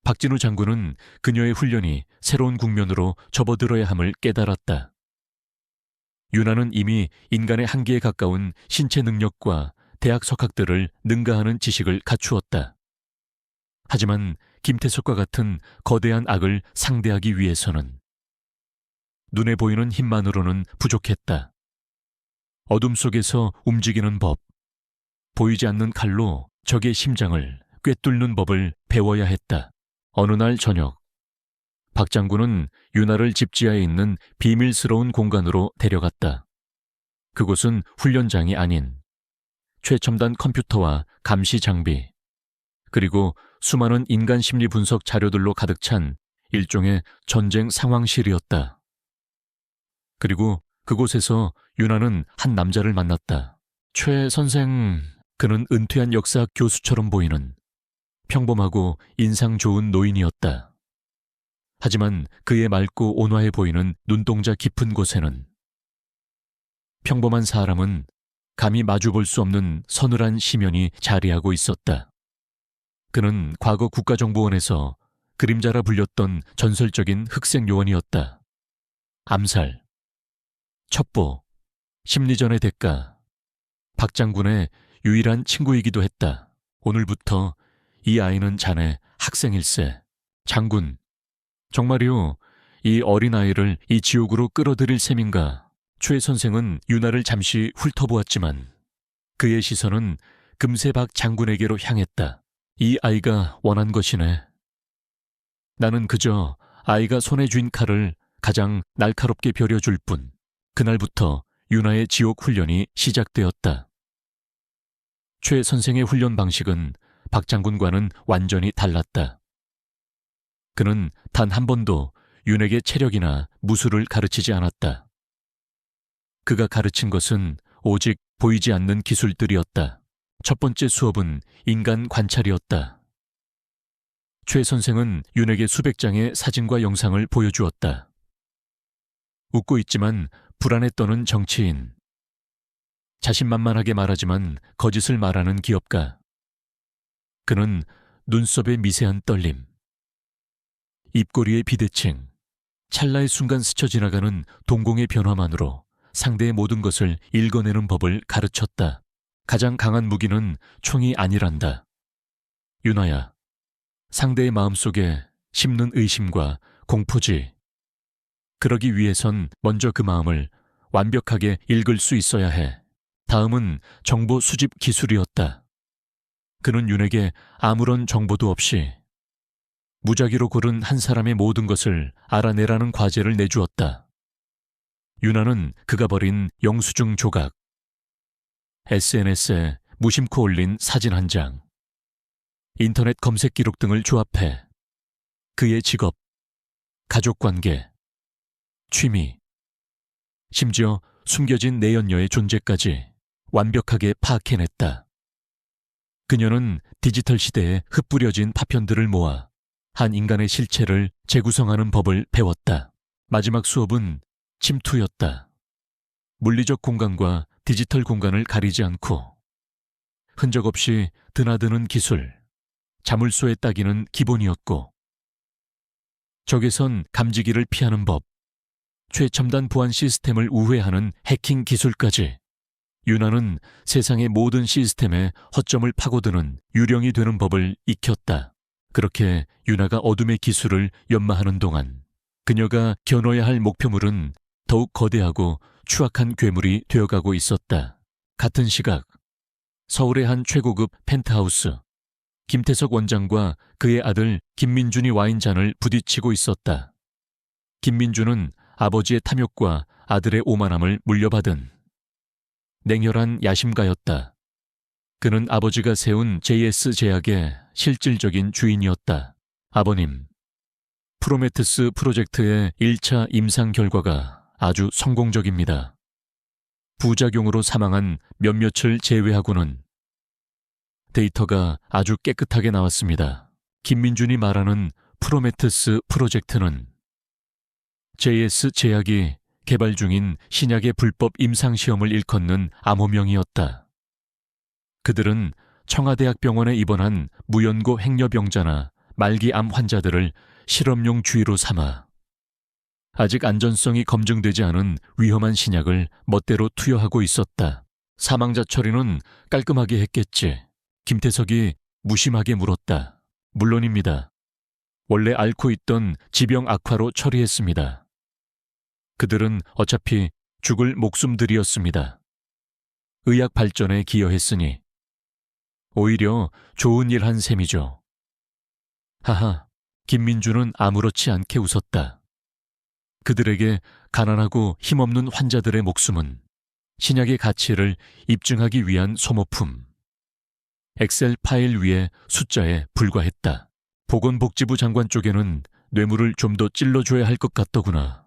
박진우 장군은 그녀의 훈련이 새로운 국면으로 접어들어야 함을 깨달았다. 유나는 이미 인간의 한계에 가까운 신체 능력과 대학 석학들을 능가하는 지식을 갖추었다. 하지만 김태석과 같은 거대한 악을 상대하기 위해서는 눈에 보이는 힘만으로는 부족했다. 어둠 속에서 움직이는 법, 보이지 않는 칼로 적의 심장을 꿰뚫는 법을 배워야 했다. 어느 날 저녁, 박 장군은 유나를 집지하에 있는 비밀스러운 공간으로 데려갔다. 그곳은 훈련장이 아닌 최첨단 컴퓨터와 감시 장비, 그리고 수많은 인간 심리 분석 자료들로 가득 찬 일종의 전쟁 상황실이었다. 그리고 그곳에서 유나는 한 남자를 만났다. 최 선생, 그는 은퇴한 역사학 교수처럼 보이는 평범하고 인상 좋은 노인이었다. 하지만 그의 맑고 온화해 보이는 눈동자 깊은 곳에는 평범한 사람은 감히 마주볼 수 없는 서늘한 심연이 자리하고 있었다. 그는 과거 국가정보원에서 그림자라 불렸던 전설적인 흑색 요원이었다. 암살, 첩보, 심리전의 대가, 박 장군의 유일한 친구이기도 했다. 오늘부터 이 아이는 자네 학생일세. 장군, 정말이요, 이 어린아이를 이 지옥으로 끌어들일 셈인가? 최 선생은 유나를 잠시 훑어보았지만 그의 시선은 금세 박 장군에게로 향했다. 이 아이가 원한 것이네. 나는 그저 아이가 손에 쥔 칼을 가장 날카롭게 벼려줄 뿐. 그날부터 유나의 지옥 훈련이 시작되었다. 최 선생의 훈련 방식은 박 장군과는 완전히 달랐다. 그는 단 한 번도 윤에게 체력이나 무술을 가르치지 않았다. 그가 가르친 것은 오직 보이지 않는 기술들이었다. 첫 번째 수업은 인간 관찰이었다. 최 선생은 윤에게 수백 장의 사진과 영상을 보여주었다. 웃고 있지만 불안에 떠는 정치인. 자신만만하게 말하지만 거짓을 말하는 기업가. 그는 눈썹의 미세한 떨림, 입꼬리의 비대칭, 찰나의 순간 스쳐 지나가는 동공의 변화만으로 상대의 모든 것을 읽어내는 법을 가르쳤다. 가장 강한 무기는 총이 아니란다. 유나야, 상대의 마음속에 심는 의심과 공포지. 그러기 위해선 먼저 그 마음을 완벽하게 읽을 수 있어야 해. 다음은 정보 수집 기술이었다. 그는 윤에게 아무런 정보도 없이 무작위로 고른 한 사람의 모든 것을 알아내라는 과제를 내주었다. 윤아는 그가 버린 영수증 조각, SNS에 무심코 올린 사진 한 장, 인터넷 검색 기록 등을 조합해 그의 직업, 가족관계, 취미, 심지어 숨겨진 내연녀의 존재까지 완벽하게 파악해냈다. 그녀는 디지털 시대에 흩뿌려진 파편들을 모아 한 인간의 실체를 재구성하는 법을 배웠다. 마지막 수업은 침투였다. 물리적 공간과 디지털 공간을 가리지 않고 흔적 없이 드나드는 기술, 자물쇠에 따기는 기본이었고 적외선 감지기를 피하는 법, 최첨단 보안 시스템을 우회하는 해킹 기술까지 윤아는 세상의 모든 시스템에 허점을 파고드는 유령이 되는 법을 익혔다. 그렇게 윤아가 어둠의 기술을 연마하는 동안 그녀가 겨눠야 할 목표물은 더욱 거대하고 추악한 괴물이 되어가고 있었다. 같은 시각 서울의 한 최고급 펜트하우스, 김태석 원장과 그의 아들 김민준이 와인잔을 부딪히고 있었다. 김민준은 아버지의 탐욕과 아들의 오만함을 물려받은 냉혈한 야심가였다. 그는 아버지가 세운 JS 제약의 실질적인 주인이었다. 아버님, 프로메테스 프로젝트의 1차 임상 결과가 아주 성공적입니다. 부작용으로 사망한 몇몇을 제외하고는 데이터가 아주 깨끗하게 나왔습니다. 김민준이 말하는 프로메테스 프로젝트는 JS 제약이 개발 중인 신약의 불법 임상시험을 일컫는 암호명이었다. 그들은 청와대학병원에 입원한 무연고 행여병자나 말기암 환자들을 실험용 주의로 삼아 아직 안전성이 검증되지 않은 위험한 신약을 멋대로 투여하고 있었다. 사망자 처리는 깔끔하게 했겠지. 김태석이 무심하게 물었다. 물론입니다. 원래 앓고 있던 지병 악화로 처리했습니다. 그들은 어차피 죽을 목숨들이었습니다. 의학 발전에 기여했으니 오히려 좋은 일 한 셈이죠. 하하, 김민주는 아무렇지 않게 웃었다. 그들에게 가난하고 힘없는 환자들의 목숨은 신약의 가치를 입증하기 위한 소모품, 엑셀 파일 위의 숫자에 불과했다. 보건복지부 장관 쪽에는 뇌물을 좀 더 찔러줘야 할 것 같더구나.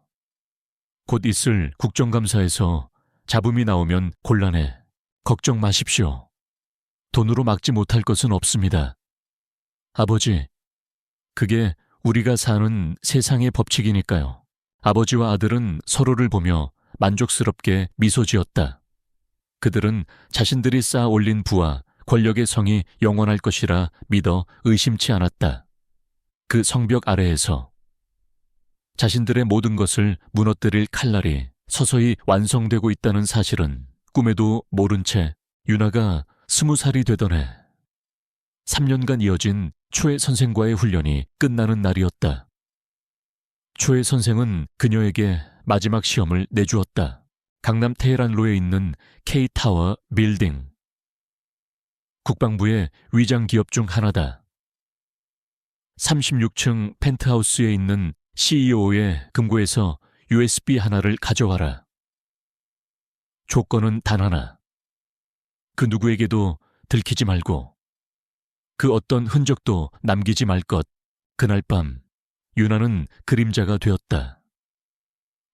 곧 있을 국정감사에서 잡음이 나오면 곤란해. 걱정 마십시오. 돈으로 막지 못할 것은 없습니다. 아버지, 그게 우리가 사는 세상의 법칙이니까요. 아버지와 아들은 서로를 보며 만족스럽게 미소 지었다. 그들은 자신들이 쌓아 올린 부와 권력의 성이 영원할 것이라 믿어 의심치 않았다. 그 성벽 아래에서 자신들의 모든 것을 무너뜨릴 칼날이 서서히 완성되고 있다는 사실은 꿈에도 모른 채 윤아가 20살이 되던 해 3년간 이어진 초애 선생과의 훈련이 끝나는 날이었다. 초애 선생은 그녀에게 마지막 시험을 내주었다. 강남 테헤란로에 있는 K타워 빌딩. 국방부의 위장 기업 중 하나다. 36층 펜트하우스에 있는 CEO의 금고에서 USB 하나를 가져와라. 조건은 단 하나. 그 누구에게도 들키지 말고 그 어떤 흔적도 남기지 말 것. 그날 밤 윤아는 그림자가 되었다.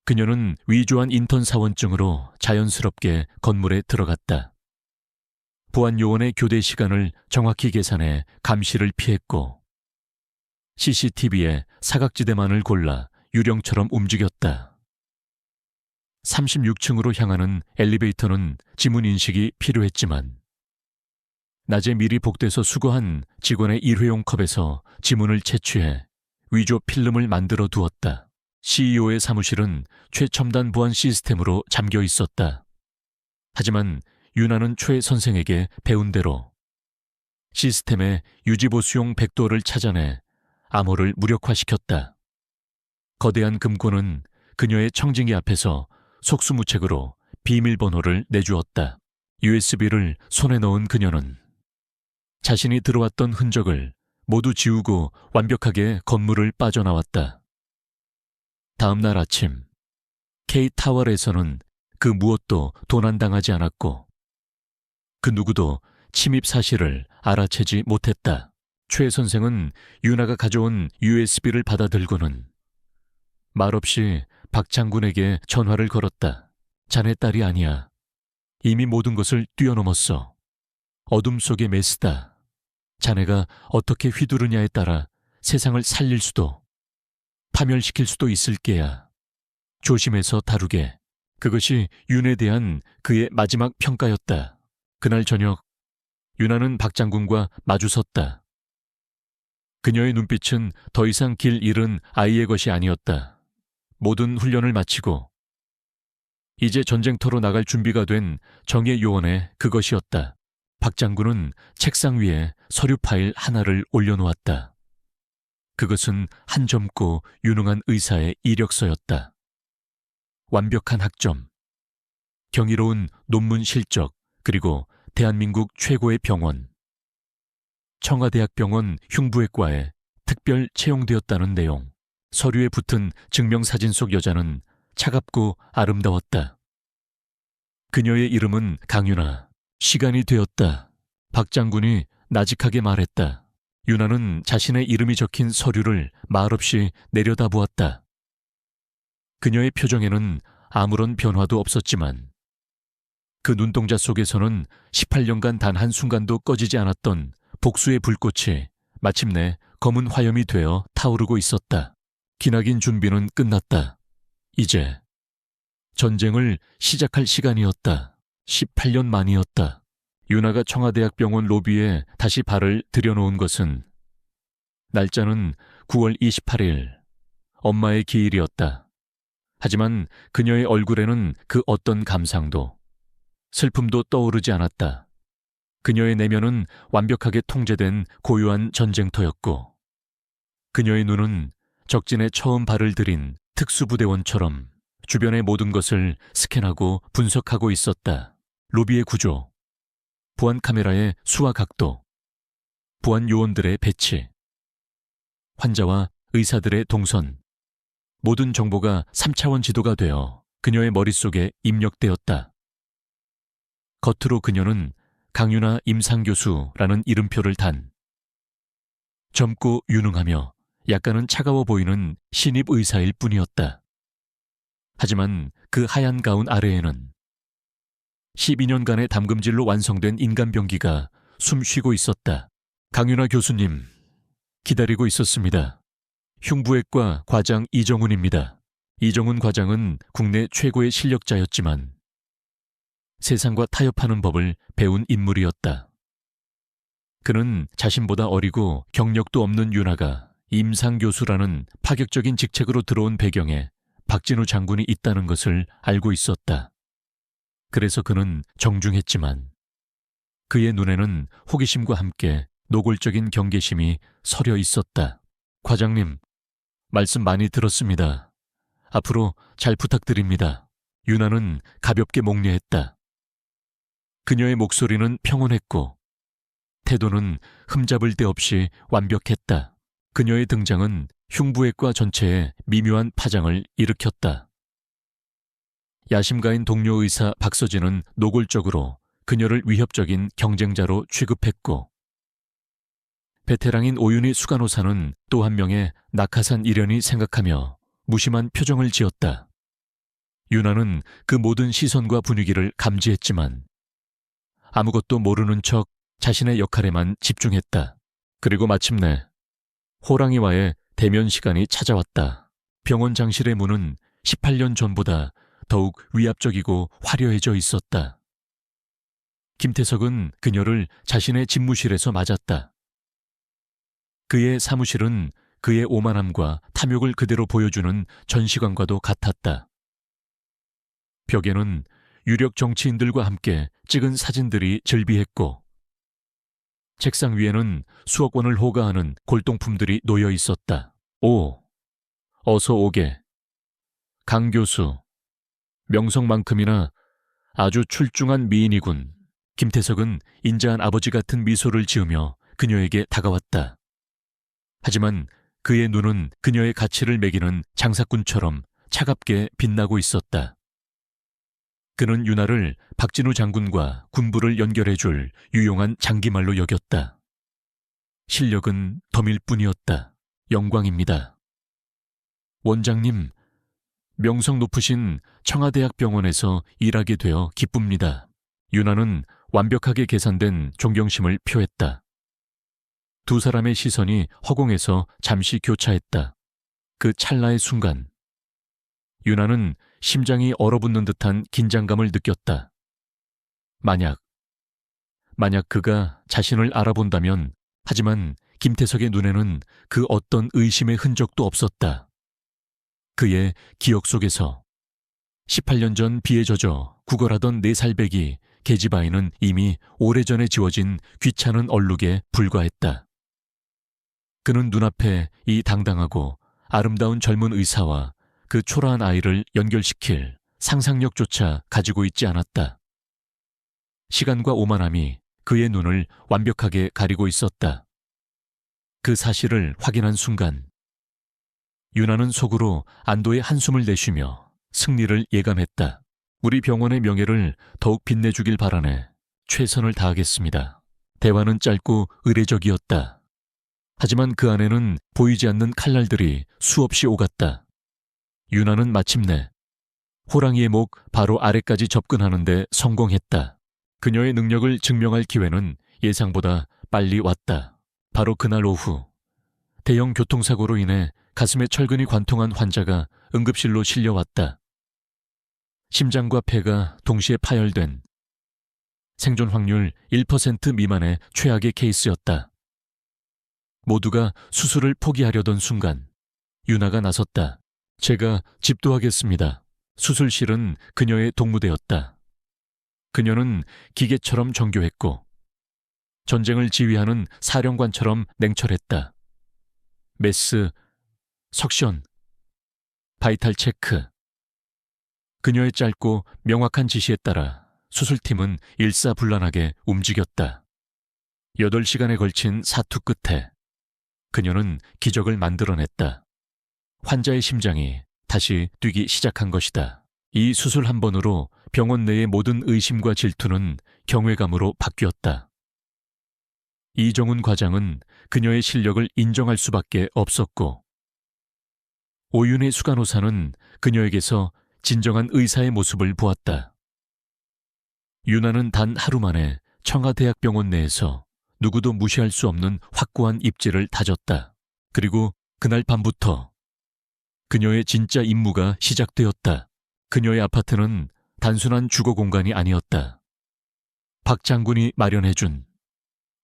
그녀는 위조한 인턴 사원증으로 자연스럽게 건물에 들어갔다. 보안 요원의 교대 시간을 정확히 계산해 감시를 피했고 CCTV에 사각지대만을 골라 유령처럼 움직였다. 36층으로 향하는 엘리베이터는 지문 인식이 필요했지만 낮에 미리 복대서 수거한 직원의 일회용 컵에서 지문을 채취해 위조 필름을 만들어 두었다. CEO의 사무실은 최첨단 보안 시스템으로 잠겨 있었다. 하지만 윤아는 최 선생에게 배운 대로 시스템의 유지보수용 백도어를 찾아내 암호를 무력화시켰다. 거대한 금고는 그녀의 청진기 앞에서 속수무책으로 비밀번호를 내주었다. USB를 손에 넣은 그녀는 자신이 들어왔던 흔적을 모두 지우고 완벽하게 건물을 빠져나왔다. 다음 날 아침, K타월에서는 그 무엇도 도난당하지 않았고 그 누구도 침입 사실을 알아채지 못했다. 최 선생은 윤아가 가져온 USB를 받아들고는 말없이 박 장군에게 전화를 걸었다. 자네 딸이 아니야. 이미 모든 것을 뛰어넘었어. 어둠 속에 메스다. 자네가 어떻게 휘두르냐에 따라 세상을 살릴 수도 파멸시킬 수도 있을 게야. 조심해서 다루게. 그것이 윤에 대한 그의 마지막 평가였다. 그날 저녁 윤아는 박 장군과 마주섰다. 그녀의 눈빛은 더 이상 길 잃은 아이의 것이 아니었다. 모든 훈련을 마치고 이제 전쟁터로 나갈 준비가 된 정예 요원의 그것이었다. 박 장군은 책상 위에 서류 파일 하나를 올려놓았다. 그것은 한 젊고 유능한 의사의 이력서였다. 완벽한 학점, 경이로운 논문 실적, 그리고 대한민국 최고의 병원, 청와대학병원 흉부외과에 특별 채용되었다는 내용. 서류에 붙은 증명사진 속 여자는 차갑고 아름다웠다. 그녀의 이름은 강윤아. 시간이 되었다. 박 장군이 나직하게 말했다. 윤아는 자신의 이름이 적힌 서류를 말없이 내려다보았다. 그녀의 표정에는 아무런 변화도 없었지만 그 눈동자 속에서는 18년간 단 한순간도 꺼지지 않았던 복수의 불꽃이 마침내 검은 화염이 되어 타오르고 있었다. 기나긴 준비는 끝났다. 이제 전쟁을 시작할 시간이었다. 18년 만이었다. 윤아가 청와대학병원 로비에 다시 발을 들여놓은 것은 날짜는 9월 28일, 엄마의 기일이었다. 하지만 그녀의 얼굴에는 그 어떤 감상도, 슬픔도 떠오르지 않았다. 그녀의 내면은 완벽하게 통제된 고요한 전쟁터였고 그녀의 눈은 적진에 처음 발을 들인 특수부대원처럼 주변의 모든 것을 스캔하고 분석하고 있었다. 로비의 구조, 보안 카메라의 수화 각도, 보안 요원들의 배치, 환자와 의사들의 동선, 모든 정보가 3차원 지도가 되어 그녀의 머릿속에 입력되었다. 겉으로 그녀는 강윤아 임상교수라는 이름표를 단 젊고 유능하며 약간은 차가워 보이는 신입 의사일 뿐이었다. 하지만 그 하얀 가운 아래에는 12년간의 담금질로 완성된 인간병기가 숨쉬고 있었다. 강윤아 교수님, 기다리고 있었습니다. 흉부외과 과장 이정훈입니다. 이정훈 과장은 국내 최고의 실력자였지만 세상과 타협하는 법을 배운 인물이었다. 그는 자신보다 어리고 경력도 없는 윤아가 임상교수라는 파격적인 직책으로 들어온 배경에 박진우 장군이 있다는 것을 알고 있었다. 그래서 그는 정중했지만 그의 눈에는 호기심과 함께 노골적인 경계심이 서려 있었다. 과장님, 말씀 많이 들었습니다. 앞으로 잘 부탁드립니다. 윤아는 가볍게 목례했다. 그녀의 목소리는 평온했고 태도는 흠잡을 데 없이 완벽했다. 그녀의 등장은 흉부외과 전체에 미묘한 파장을 일으켰다. 야심가인 동료 의사 박서진은 노골적으로 그녀를 위협적인 경쟁자로 취급했고 베테랑인 오윤희 수간호사는 또 한 명의 낙하산 일현이 생각하며 무심한 표정을 지었다. 윤아는 그 모든 시선과 분위기를 감지했지만 아무것도 모르는 척 자신의 역할에만 집중했다. 그리고 마침내 호랑이와의 대면 시간이 찾아왔다. 병원 장실의 문은 18년 전보다 더욱 위압적이고 화려해져 있었다. 김태석은 그녀를 자신의 집무실에서 맞았다. 그의 사무실은 그의 오만함과 탐욕을 그대로 보여주는 전시관과도 같았다. 벽에는 유력 정치인들과 함께 찍은 사진들이 즐비했고, 책상 위에는 수억 원을 호가하는 골동품들이 놓여 있었다. 오, 어서 오게. 강 교수, 명성만큼이나 아주 출중한 미인이군. 김태석은 인자한 아버지 같은 미소를 지으며 그녀에게 다가왔다. 하지만 그의 눈은 그녀의 가치를 매기는 장사꾼처럼 차갑게 빛나고 있었다. 그는 유나를 박진우 장군과 군부를 연결해줄 유용한 장기말로 여겼다. 실력은 덤일 뿐이었다. 영광입니다. 원장님, 명성 높으신 청와대학병원에서 일하게 되어 기쁩니다. 유나는 완벽하게 계산된 존경심을 표했다. 두 사람의 시선이 허공에서 잠시 교차했다. 그 찰나의 순간, 유나는 심장이 얼어붙는 듯한 긴장감을 느꼈다. 만약 그가 자신을 알아본다면, 하지만 김태석의 눈에는 그 어떤 의심의 흔적도 없었다. 그의 기억 속에서 18년 전 비에 젖어 구걸하던 4살배기 계지바이는 이미 오래전에 지워진 귀찮은 얼룩에 불과했다. 그는 눈앞에 이 당당하고 아름다운 젊은 의사와 그 초라한 아이를 연결시킬 상상력조차 가지고 있지 않았다. 시간과 오만함이 그의 눈을 완벽하게 가리고 있었다. 그 사실을 확인한 순간, 유나는 속으로 안도의 한숨을 내쉬며 승리를 예감했다. 우리 병원의 명예를 더욱 빛내주길 바라네. 최선을 다하겠습니다. 대화는 짧고 의례적이었다. 하지만 그 안에는 보이지 않는 칼날들이 수없이 오갔다. 유나는 마침내 호랑이의 목 바로 아래까지 접근하는데 성공했다. 그녀의 능력을 증명할 기회는 예상보다 빨리 왔다. 바로 그날 오후, 대형 교통사고로 인해 가슴에 철근이 관통한 환자가 응급실로 실려왔다. 심장과 폐가 동시에 파열된 생존 확률 1% 미만의 최악의 케이스였다. 모두가 수술을 포기하려던 순간, 유나가 나섰다. 제가 집도하겠습니다. 수술실은 그녀의 동무대였다. 그녀는 기계처럼 정교했고, 전쟁을 지휘하는 사령관처럼 냉철했다. 메스, 석션, 바이탈 체크. 그녀의 짧고 명확한 지시에 따라 수술팀은 일사불란하게 움직였다. 8시간에 걸친 사투 끝에 그녀는 기적을 만들어냈다. 환자의 심장이 다시 뛰기 시작한 것이다. 이 수술 한 번으로 병원 내의 모든 의심과 질투는 경외감으로 바뀌었다. 이정훈 과장은 그녀의 실력을 인정할 수밖에 없었고, 오윤의 수간호사는 그녀에게서 진정한 의사의 모습을 보았다. 유나는 단 하루 만에 청와대학병원 내에서 누구도 무시할 수 없는 확고한 입지를 다졌다. 그리고 그날 밤부터 그녀의 진짜 임무가 시작되었다. 그녀의 아파트는 단순한 주거 공간이 아니었다. 박 장군이 마련해준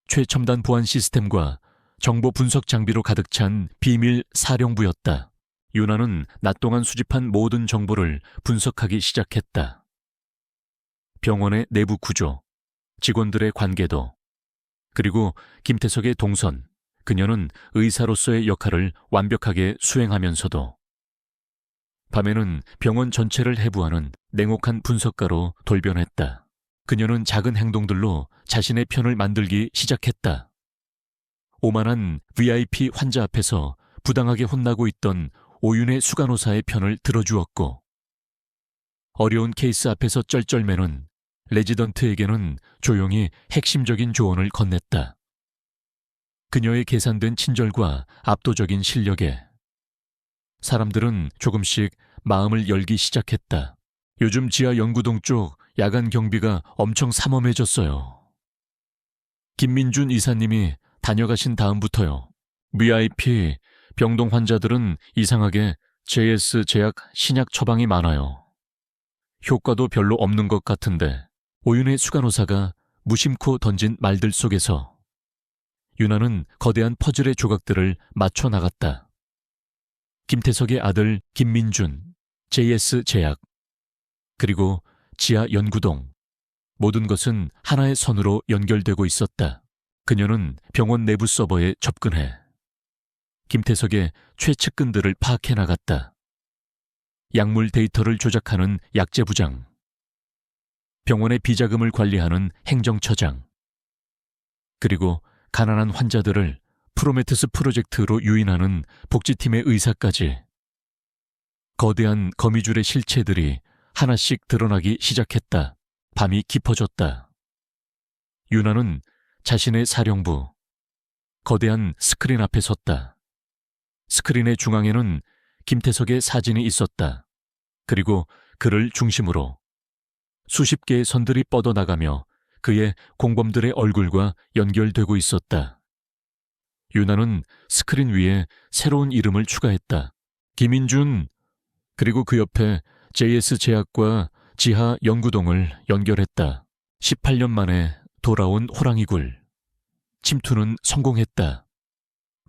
최첨단 보안 시스템과 정보 분석 장비로 가득 찬 비밀 사령부였다. 유나는 낮 동안 수집한 모든 정보를 분석하기 시작했다. 병원의 내부 구조, 직원들의 관계도, 그리고 김태석의 동선, 그녀는 의사로서의 역할을 완벽하게 수행하면서도 밤에는 병원 전체를 해부하는 냉혹한 분석가로 돌변했다. 그녀는 작은 행동들로 자신의 편을 만들기 시작했다. 오만한 VIP 환자 앞에서 부당하게 혼나고 있던 오윤의 수간호사의 편을 들어주었고, 어려운 케이스 앞에서 쩔쩔매는 레지던트에게는 조용히 핵심적인 조언을 건넸다. 그녀의 계산된 친절과 압도적인 실력에 사람들은 조금씩 마음을 열기 시작했다. 요즘 지하 연구동 쪽 야간 경비가 엄청 삼엄해졌어요. 김민준 이사님이 다녀가신 다음부터요. VIP 병동 환자들은 이상하게 JS 제약 신약 처방이 많아요. 효과도 별로 없는 것 같은데 오윤의 수간호사가 무심코 던진 말들 속에서 유나는 거대한 퍼즐의 조각들을 맞춰 나갔다. 김태석의 아들 김민준, JS 제약, 그리고 지하 연구동. 모든 것은 하나의 선으로 연결되고 있었다. 그녀는 병원 내부 서버에 접근해 김태석의 최측근들을 파악해 나갔다. 약물 데이터를 조작하는 약재부장, 병원의 비자금을 관리하는 행정처장, 그리고 가난한 환자들을 프로메테스 프로젝트로 유인하는 복지팀의 의사까지. 거대한 거미줄의 실체들이 하나씩 드러나기 시작했다. 밤이 깊어졌다. 유나는 자신의 사령부, 거대한 스크린 앞에 섰다. 스크린의 중앙에는 김태석의 사진이 있었다. 그리고 그를 중심으로 수십 개의 선들이 뻗어나가며 그의 공범들의 얼굴과 연결되고 있었다. 유나는 스크린 위에 새로운 이름을 추가했다. 김인준, 그리고 그 옆에 JS 제약과 지하 연구동을 연결했다. 18년 만에 돌아온 호랑이굴. 침투는 성공했다.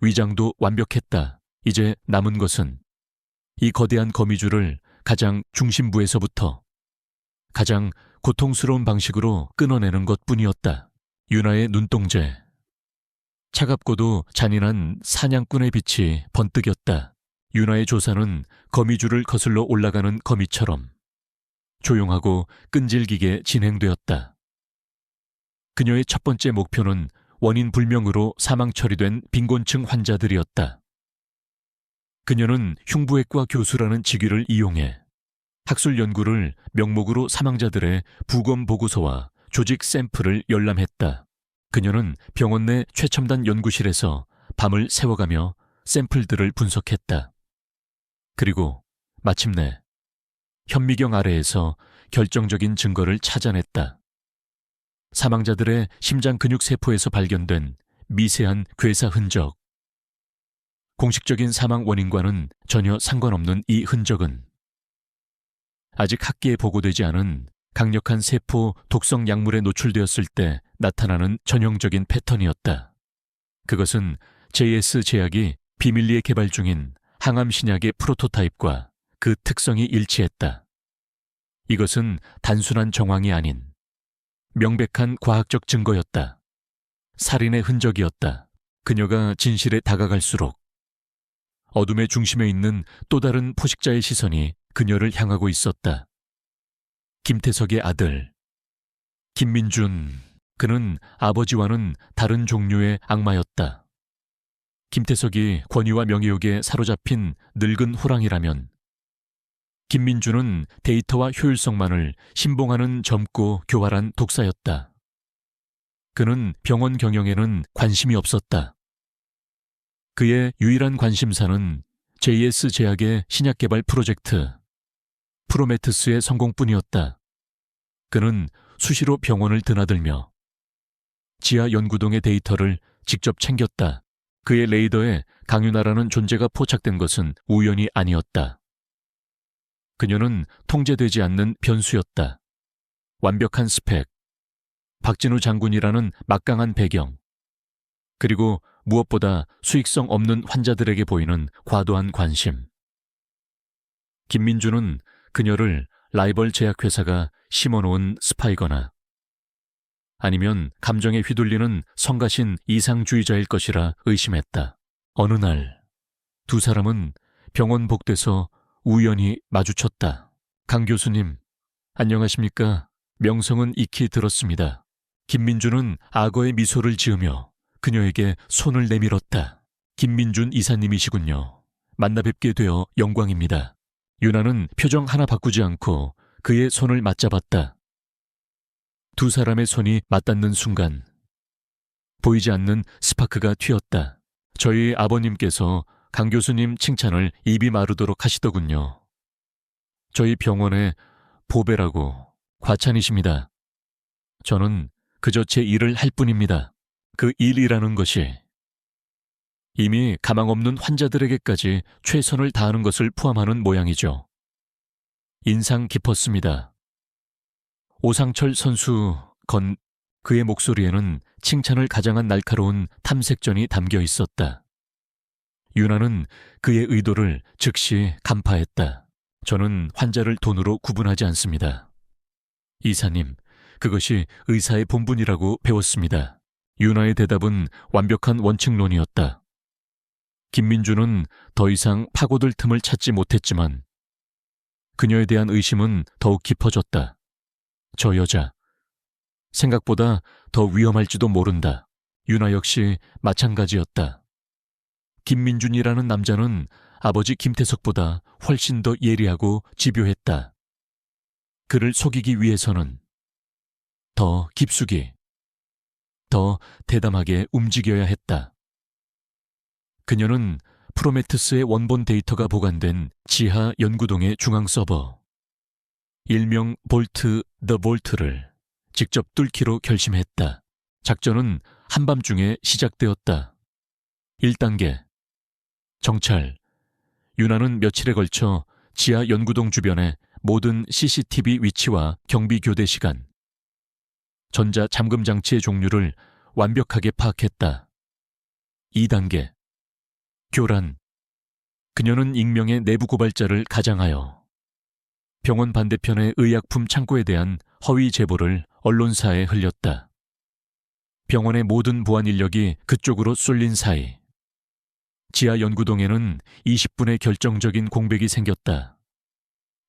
위장도 완벽했다. 이제 남은 것은 이 거대한 거미줄을 가장 중심부에서부터 가장 고통스러운 방식으로 끊어내는 것뿐이었다. 유나의 눈동자. 차갑고도 잔인한 사냥꾼의 빛이 번뜩였다. 유나의 조사는 거미줄을 거슬러 올라가는 거미처럼 조용하고 끈질기게 진행되었다. 그녀의 첫 번째 목표는 원인 불명으로 사망 처리된 빈곤층 환자들이었다. 그녀는 흉부외과 교수라는 직위를 이용해 학술 연구를 명목으로 사망자들의 부검 보고서와 조직 샘플을 열람했다. 그녀는 병원 내 최첨단 연구실에서 밤을 새워가며 샘플들을 분석했다. 그리고 마침내 현미경 아래에서 결정적인 증거를 찾아냈다. 사망자들의 심장 근육 세포에서 발견된 미세한 괴사 흔적. 공식적인 사망 원인과는 전혀 상관없는 이 흔적은 아직 학계에 보고되지 않은 강력한 세포 독성 약물에 노출되었을 때 나타나는 전형적인 패턴이었다. 그것은 JS 제약이 비밀리에 개발 중인 항암 신약의 프로토타입과 그 특성이 일치했다. 이것은 단순한 정황이 아닌 명백한 과학적 증거였다. 살인의 흔적이었다. 그녀가 진실에 다가갈수록 어둠의 중심에 있는 또 다른 포식자의 시선이 그녀를 향하고 있었다. 김태석의 아들, 김민준. 그는 아버지와는 다른 종류의 악마였다. 김태석이 권위와 명예욕에 사로잡힌 늙은 호랑이라면 김민준은 데이터와 효율성만을 신봉하는 젊고 교활한 독사였다. 그는 병원 경영에는 관심이 없었다. 그의 유일한 관심사는 JS 제약의 신약 개발 프로젝트, 프로메테스의 성공뿐이었다. 그는 수시로 병원을 드나들며 지하 연구동의 데이터를 직접 챙겼다. 그의 레이더에 강윤아라는 존재가 포착된 것은 우연이 아니었다. 그녀는 통제되지 않는 변수였다. 완벽한 스펙, 박진우 장군이라는 막강한 배경, 그리고 무엇보다 수익성 없는 환자들에게 보이는 과도한 관심. 김민주는 그녀를 라이벌 제약회사가 심어놓은 스파이거나 아니면 감정에 휘둘리는 성가신 이상주의자일 것이라 의심했다. 어느 날 두 사람은 병원 복도에서 우연히 마주쳤다. 강 교수님, 안녕하십니까? 명성은 익히 들었습니다. 김민주는 악어의 미소를 지으며 그녀에게 손을 내밀었다. 김민준 이사님이시군요. 만나 뵙게 되어 영광입니다. 유나는 표정 하나 바꾸지 않고 그의 손을 맞잡았다. 두 사람의 손이 맞닿는 순간 보이지 않는 스파크가 튀었다. 저희 아버님께서 강 교수님 칭찬을 입이 마르도록 하시더군요. 저희 병원의 보배라고. 과찬이십니다. 저는 그저 제 일을 할 뿐입니다. 그 일이라는 것이 이미 가망 없는 환자들에게까지 최선을 다하는 것을 포함하는 모양이죠. 인상 깊었습니다. 오상철 선수 건 그의 목소리에는 칭찬을 가장한 날카로운 탐색전이 담겨 있었다. 윤아는 그의 의도를 즉시 간파했다. 저는 환자를 돈으로 구분하지 않습니다. 이사님, 그것이 의사의 본분이라고 배웠습니다. 윤아의 대답은 완벽한 원칙론이었다. 김민주는 더 이상 파고들 틈을 찾지 못했지만 그녀에 대한 의심은 더욱 깊어졌다. 저 여자, 생각보다 더 위험할지도 모른다. 윤아 역시 마찬가지였다. 김민준이라는 남자는 아버지 김태석보다 훨씬 더 예리하고 집요했다. 그를 속이기 위해서는 더 깊숙이, 더 대담하게 움직여야 했다. 그녀는 프로메테스의 원본 데이터가 보관된 지하 연구동의 중앙 서버, 일명 볼트 더 볼트를 직접 뚫기로 결심했다. 작전은 한밤중에 시작되었다. 1단계. 정찰. 윤아는 며칠에 걸쳐 지하 연구동 주변의 모든 CCTV 위치와 경비 교대 시간, 전자 잠금 장치의 종류를 완벽하게 파악했다. 2단계. 교란. 그녀는 익명의 내부 고발자를 가장하여 병원 반대편의 의약품 창고에 대한 허위 제보를 언론사에 흘렸다. 병원의 모든 보안 인력이 그쪽으로 쏠린 사이 지하 연구동에는 20분의 결정적인 공백이 생겼다.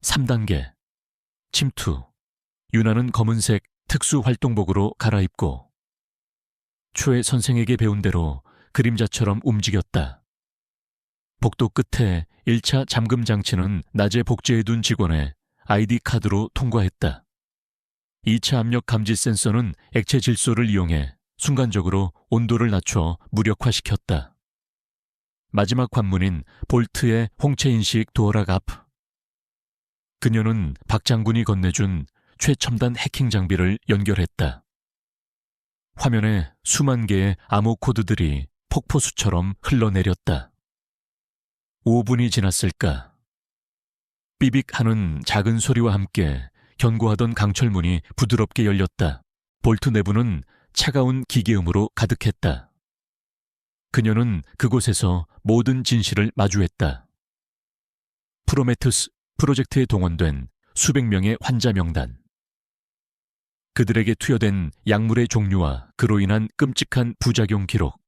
3단계. 침투. 윤아는 검은색 특수활동복으로 갈아입고 초에 선생에게 배운 대로 그림자처럼 움직였다. 복도 끝에 1차 잠금 장치는 낮에 복제해둔 직원의 아이디 카드로 통과했다. 2차 압력 감지 센서는 액체 질소를 이용해 순간적으로 온도를 낮춰 무력화시켰다. 마지막 관문인 볼트의 홍채인식 도어락 앞. 그녀는 박 장군이 건네준 최첨단 해킹 장비를 연결했다. 화면에 수만 개의 암호 코드들이 폭포수처럼 흘러내렸다. 5분이 지났을까. 삐빅 하는 작은 소리와 함께 견고하던 강철문이 부드럽게 열렸다. 볼트 내부는 차가운 기계음으로 가득했다. 그녀는 그곳에서 모든 진실을 마주했다. 프로메테스 프로젝트에 동원된 수백 명의 환자 명단, 그들에게 투여된 약물의 종류와 그로 인한 끔찍한 부작용 기록,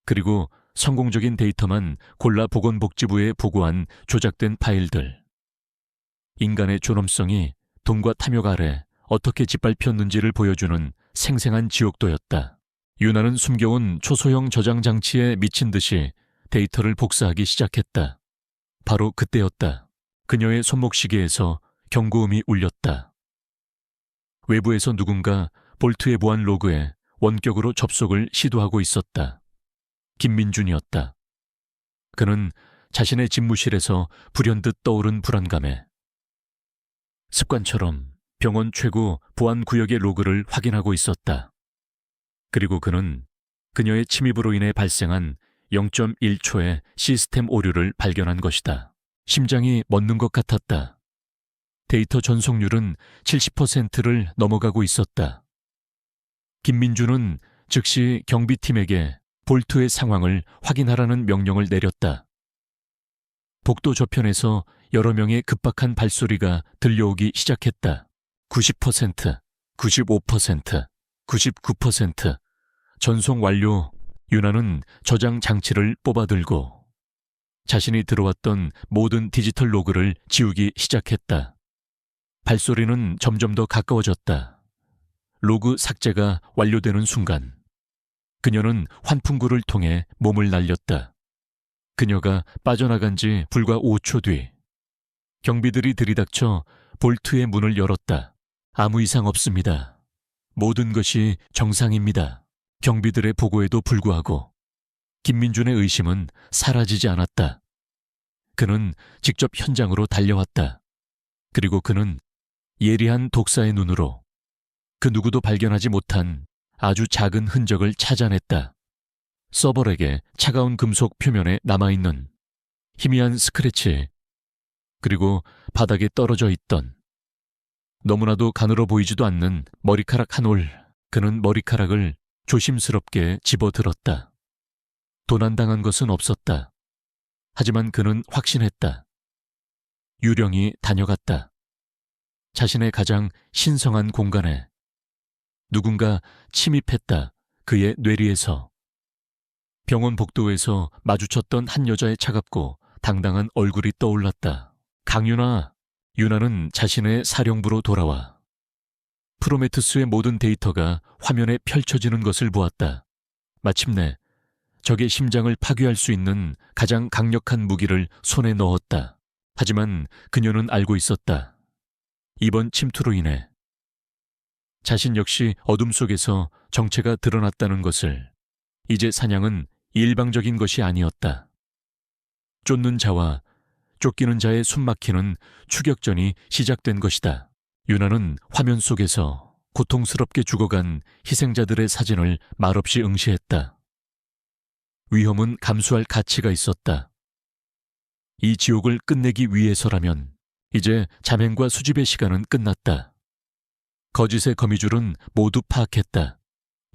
그리고 성공적인 데이터만 골라 보건복지부에 보고한 조작된 파일들. 인간의 존엄성이 돈과 탐욕 아래 어떻게 짓밟혔는지를 보여주는 생생한 지옥도였다. 윤아는 숨겨온 초소형 저장 장치에 미친 듯이 데이터를 복사하기 시작했다. 바로 그때였다. 그녀의 손목시계에서 경고음이 울렸다. 외부에서 누군가 볼트의 보안 로그에 원격으로 접속을 시도하고 있었다. 김민준이었다. 그는 자신의 집무실에서 불현듯 떠오른 불안감에 습관처럼 병원 최고 보안 구역의 로그를 확인하고 있었다. 그리고 그는 그녀의 침입으로 인해 발생한 0.1초의 시스템 오류를 발견한 것이다. 심장이 멎는 것 같았다. 데이터 전송률은 70%를 넘어가고 있었다. 김민주는 즉시 경비팀에게 볼트의 상황을 확인하라는 명령을 내렸다. 복도 저편에서 여러 명의 급박한 발소리가 들려오기 시작했다. 90%, 95%, 99%. 전송 완료. 윤아는 저장 장치를 뽑아들고 자신이 들어왔던 모든 디지털 로그를 지우기 시작했다. 발소리는 점점 더 가까워졌다. 로그 삭제가 완료되는 순간 그녀는 환풍구를 통해 몸을 날렸다. 그녀가 빠져나간 지 불과 5초 뒤 경비들이 들이닥쳐 볼트의 문을 열었다. 아무 이상 없습니다. 모든 것이 정상입니다. 경비들의 보고에도 불구하고 김민준의 의심은 사라지지 않았다. 그는 직접 현장으로 달려왔다. 그리고 그는 예리한 독사의 눈으로 그 누구도 발견하지 못한 아주 작은 흔적을 찾아냈다. 서버렉의 차가운 금속 표면에 남아있는 희미한 스크래치, 그리고 바닥에 떨어져 있던 너무나도 가늘어 보이지도 않는 머리카락 한 올. 그는 머리카락을 조심스럽게 집어들었다. 도난당한 것은 없었다. 하지만 그는 확신했다. 유령이 다녀갔다. 자신의 가장 신성한 공간에 누군가 침입했다. 그의 뇌리에서. 병원 복도에서 마주쳤던 한 여자의 차갑고 당당한 얼굴이 떠올랐다. 강윤아. 유나는 자신의 사령부로 돌아와 프로메테우스의 모든 데이터가 화면에 펼쳐지는 것을 보았다. 마침내 적의 심장을 파괴할 수 있는 가장 강력한 무기를 손에 넣었다. 하지만 그녀는 알고 있었다. 이번 침투로 인해 자신 역시 어둠 속에서 정체가 드러났다는 것을. 이제 사냥은 일방적인 것이 아니었다. 쫓는 자와 쫓기는 자의 숨막히는 추격전이 시작된 것이다. 유나는 화면 속에서 고통스럽게 죽어간 희생자들의 사진을 말없이 응시했다. 위험은 감수할 가치가 있었다. 이 지옥을 끝내기 위해서라면 이제 잠행과 수집의 시간은 끝났다. 거짓의 거미줄은 모두 파악했다.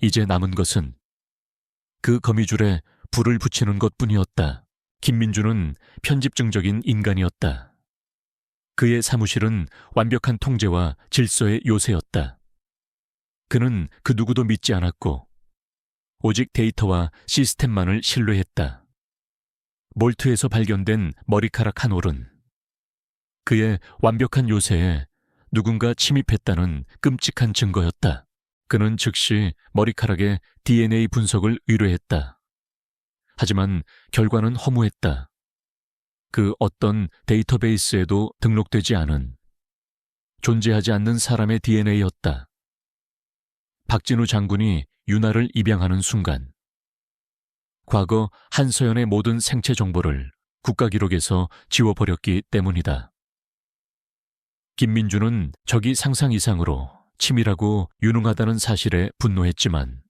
이제 남은 것은 그 거미줄에 불을 붙이는 것뿐이었다. 김민주는 편집증적인 인간이었다. 그의 사무실은 완벽한 통제와 질서의 요새였다. 그는 그 누구도 믿지 않았고 오직 데이터와 시스템만을 신뢰했다. 몰트에서 발견된 머리카락 한 올은 그의 완벽한 요새에 누군가 침입했다는 끔찍한 증거였다. 그는 즉시 머리카락의 DNA 분석을 의뢰했다. 하지만 결과는 허무했다. 그 어떤 데이터베이스에도 등록되지 않은, 존재하지 않는 사람의 DNA였다. 박진우 장군이 유나를 입양하는 순간 과거 한서연의 모든 생체 정보를 국가기록에서 지워버렸기 때문이다. 김민주는 적이 상상 이상으로 치밀하고 유능하다는 사실에 분노했지만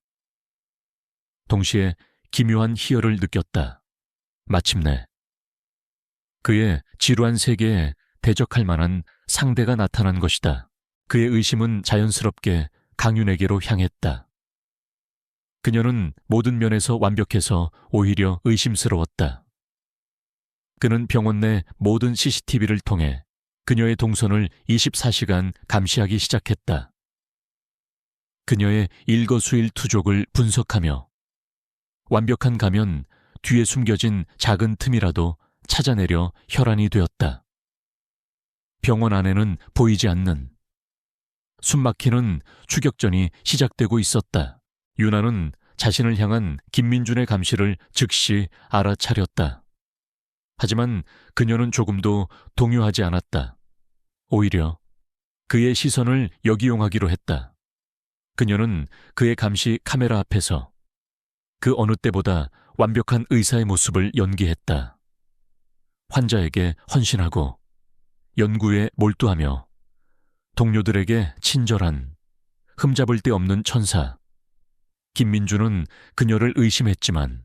동시에 기묘한 희열을 느꼈다. 마침내 그의 지루한 세계에 대적할 만한 상대가 나타난 것이다. 그의 의심은 자연스럽게 강윤에게로 향했다. 그녀는 모든 면에서 완벽해서 오히려 의심스러웠다. 그는 병원 내 모든 CCTV를 통해 그녀의 동선을 24시간 감시하기 시작했다. 그녀의 일거수일투족을 분석하며 완벽한 가면 뒤에 숨겨진 작은 틈이라도 찾아내려 혈안이 되었다. 병원 안에는 보이지 않는 숨막히는 추격전이 시작되고 있었다. 유나는 자신을 향한 김민준의 감시를 즉시 알아차렸다. 하지만 그녀는 조금도 동요하지 않았다. 오히려 그의 시선을 역이용하기로 했다. 그녀는 그의 감시 카메라 앞에서 그 어느 때보다 완벽한 의사의 모습을 연기했다. 환자에게 헌신하고 연구에 몰두하며 동료들에게 친절한 흠잡을 데 없는 천사. 김민주는 그녀를 의심했지만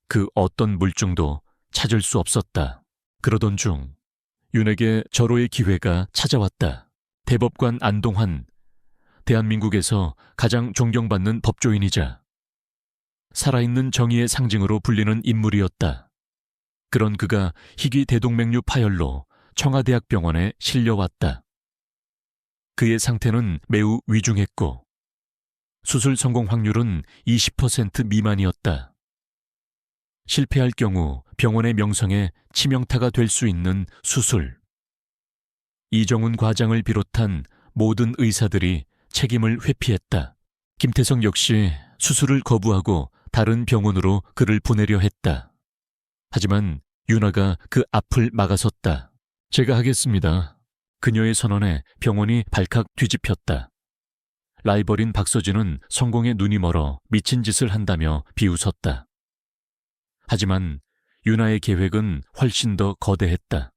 그 어떤 물증도 찾을 수 없었다. 그러던 중 윤에게 절호의 기회가 찾아왔다. 대법관 안동환, 대한민국에서 가장 존경받는 법조인이자 살아있는 정의의 상징으로 불리는 인물이었다. 그런 그가 희귀 대동맥류 파열로 청와대학병원에 실려왔다. 그의 상태는 매우 위중했고 수술 성공 확률은 20% 미만이었다. 실패할 경우 병원의 명성에 치명타가 될 수 있는 수술. 이정훈 과장을 비롯한 모든 의사들이 책임을 회피했다. 김태성 역시 수술을 거부하고 다른 병원으로 그를 보내려 했다. 하지만 윤아가 그 앞을 막아섰다. 제가 하겠습니다. 그녀의 선언에 병원이 발칵 뒤집혔다. 라이벌인 박서진은 성공에 눈이 멀어 미친 짓을 한다며 비웃었다. 하지만 윤아의 계획은 훨씬 더 거대했다.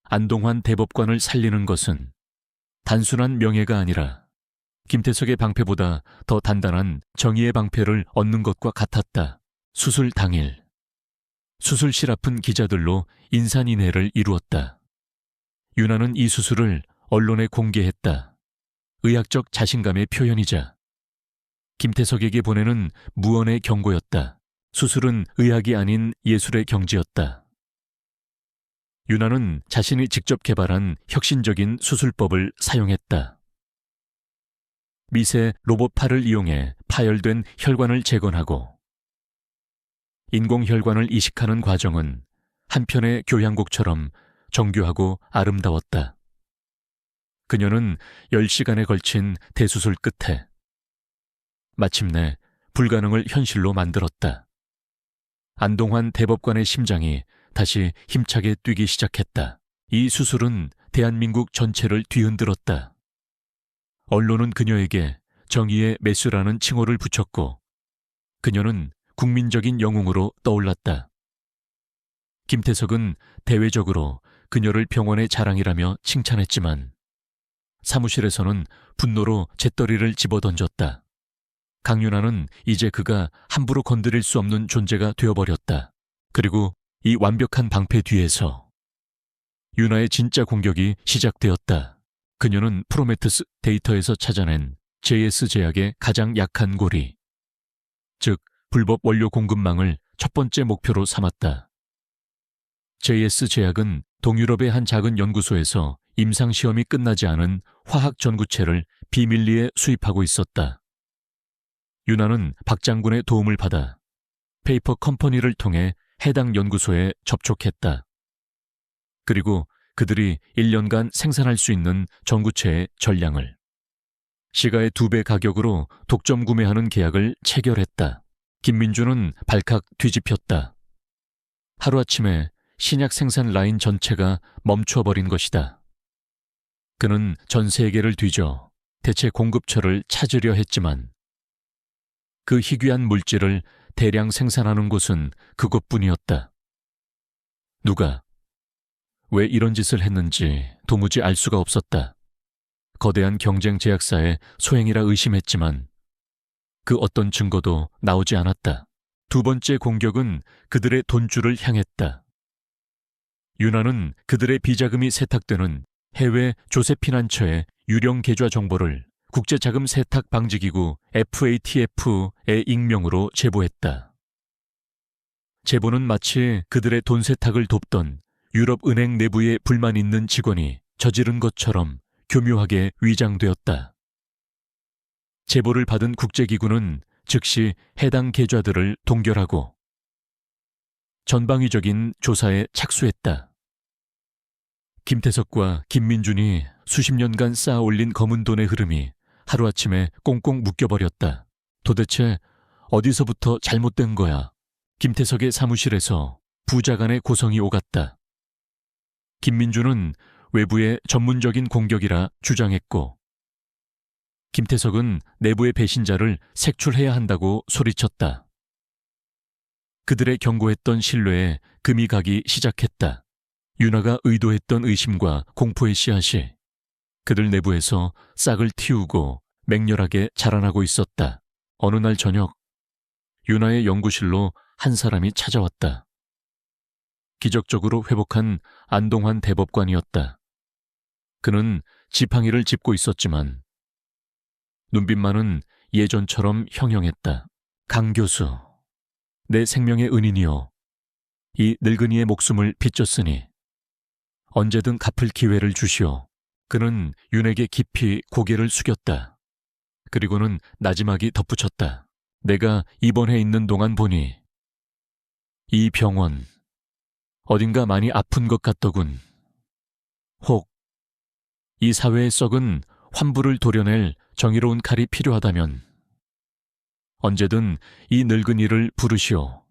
안동환 대법관을 살리는 것은 단순한 명예가 아니라 김태석의 방패보다 더 단단한 정의의 방패를 얻는 것과 같았다. 수술 당일 수술실 앞은 기자들로 인산인해를 이루었다. 윤아는 이 수술을 언론에 공개했다. 의학적 자신감의 표현이자 김태석에게 보내는 무언의 경고였다. 수술은 의학이 아닌 예술의 경지였다. 윤아는 자신이 직접 개발한 혁신적인 수술법을 사용했다. 미세 로봇팔을 이용해 파열된 혈관을 재건하고 인공혈관을 이식하는 과정은 한편의 교향곡처럼 정교하고 아름다웠다. 그녀는 10시간에 걸친 대수술 끝에 마침내 불가능을 현실로 만들었다. 안동환 대법관의 심장이 다시 힘차게 뛰기 시작했다. 이 수술은 대한민국 전체를 뒤흔들었다. 언론은 그녀에게 정의의 메스라는 칭호를 붙였고 그녀는 국민적인 영웅으로 떠올랐다. 김태석은 대외적으로 그녀를 병원의 자랑이라며 칭찬했지만 사무실에서는 분노로 재떨이를 집어던졌다. 강윤아는 이제 그가 함부로 건드릴 수 없는 존재가 되어버렸다. 그리고 이 완벽한 방패 뒤에서 윤아의 진짜 공격이 시작되었다. 그녀는 프로메테스 데이터에서 찾아낸 JS 제약의 가장 약한 고리, 즉 불법 원료 공급망을 첫 번째 목표로 삼았다. JS 제약은 동유럽의 한 작은 연구소에서 임상시험이 끝나지 않은 화학 전구체를 비밀리에 수입하고 있었다. 윤아는 박 장군의 도움을 받아 페이퍼 컴퍼니를 통해 해당 연구소에 접촉했다. 그리고 그들이 1년간 생산할 수 있는 전구체의 전량을 시가의 2배 가격으로 독점 구매하는 계약을 체결했다. 김민주는 발칵 뒤집혔다. 하루아침에 신약 생산 라인 전체가 멈춰버린 것이다. 그는 전 세계를 뒤져 대체 공급처를 찾으려 했지만 그 희귀한 물질을 대량 생산하는 곳은 그곳뿐이었다. 누가, 왜 이런 짓을 했는지 도무지 알 수가 없었다. 거대한 경쟁 제약사의 소행이라 의심했지만 그 어떤 증거도 나오지 않았다. 두 번째 공격은 그들의 돈줄을 향했다. 윤아는 그들의 비자금이 세탁되는 해외 조세피난처의 유령 계좌 정보를 국제자금 세탁 방지기구 FATF의 익명으로 제보했다. 제보는 마치 그들의 돈 세탁을 돕던 유럽은행 내부에 불만 있는 직원이 저지른 것처럼 교묘하게 위장되었다. 제보를 받은 국제기구는 즉시 해당 계좌들을 동결하고 전방위적인 조사에 착수했다. 김태석과 김민준이 수십 년간 쌓아 올린 검은 돈의 흐름이 하루아침에 꽁꽁 묶여버렸다. 도대체 어디서부터 잘못된 거야? 김태석의 사무실에서 부자 간의 고성이 오갔다. 김민준은 외부의 전문적인 공격이라 주장했고 김태석은 내부의 배신자를 색출해야 한다고 소리쳤다. 그들의 견고했던 신뢰에 금이 가기 시작했다. 윤아가 의도했던 의심과 공포의 씨앗이 그들 내부에서 싹을 틔우고 맹렬하게 자라나고 있었다. 어느 날 저녁 윤아의 연구실로 한 사람이 찾아왔다. 기적적으로 회복한 안동환 대법관이었다. 그는 지팡이를 짚고 있었지만 눈빛만은 예전처럼 형형했다. 강 교수, 내 생명의 은인이여, 이 늙은이의 목숨을 빚졌으니 언제든 갚을 기회를 주시오. 그는 윤에게 깊이 고개를 숙였다. 그리고는 나지막이 덧붙였다. 내가 입원해 있는 동안 보니 이 병원 어딘가 많이 아픈 것 같더군. 혹 이 사회의 썩은 환부를 도려낼 정의로운 칼이 필요하다면 언제든 이 늙은이를 부르시오.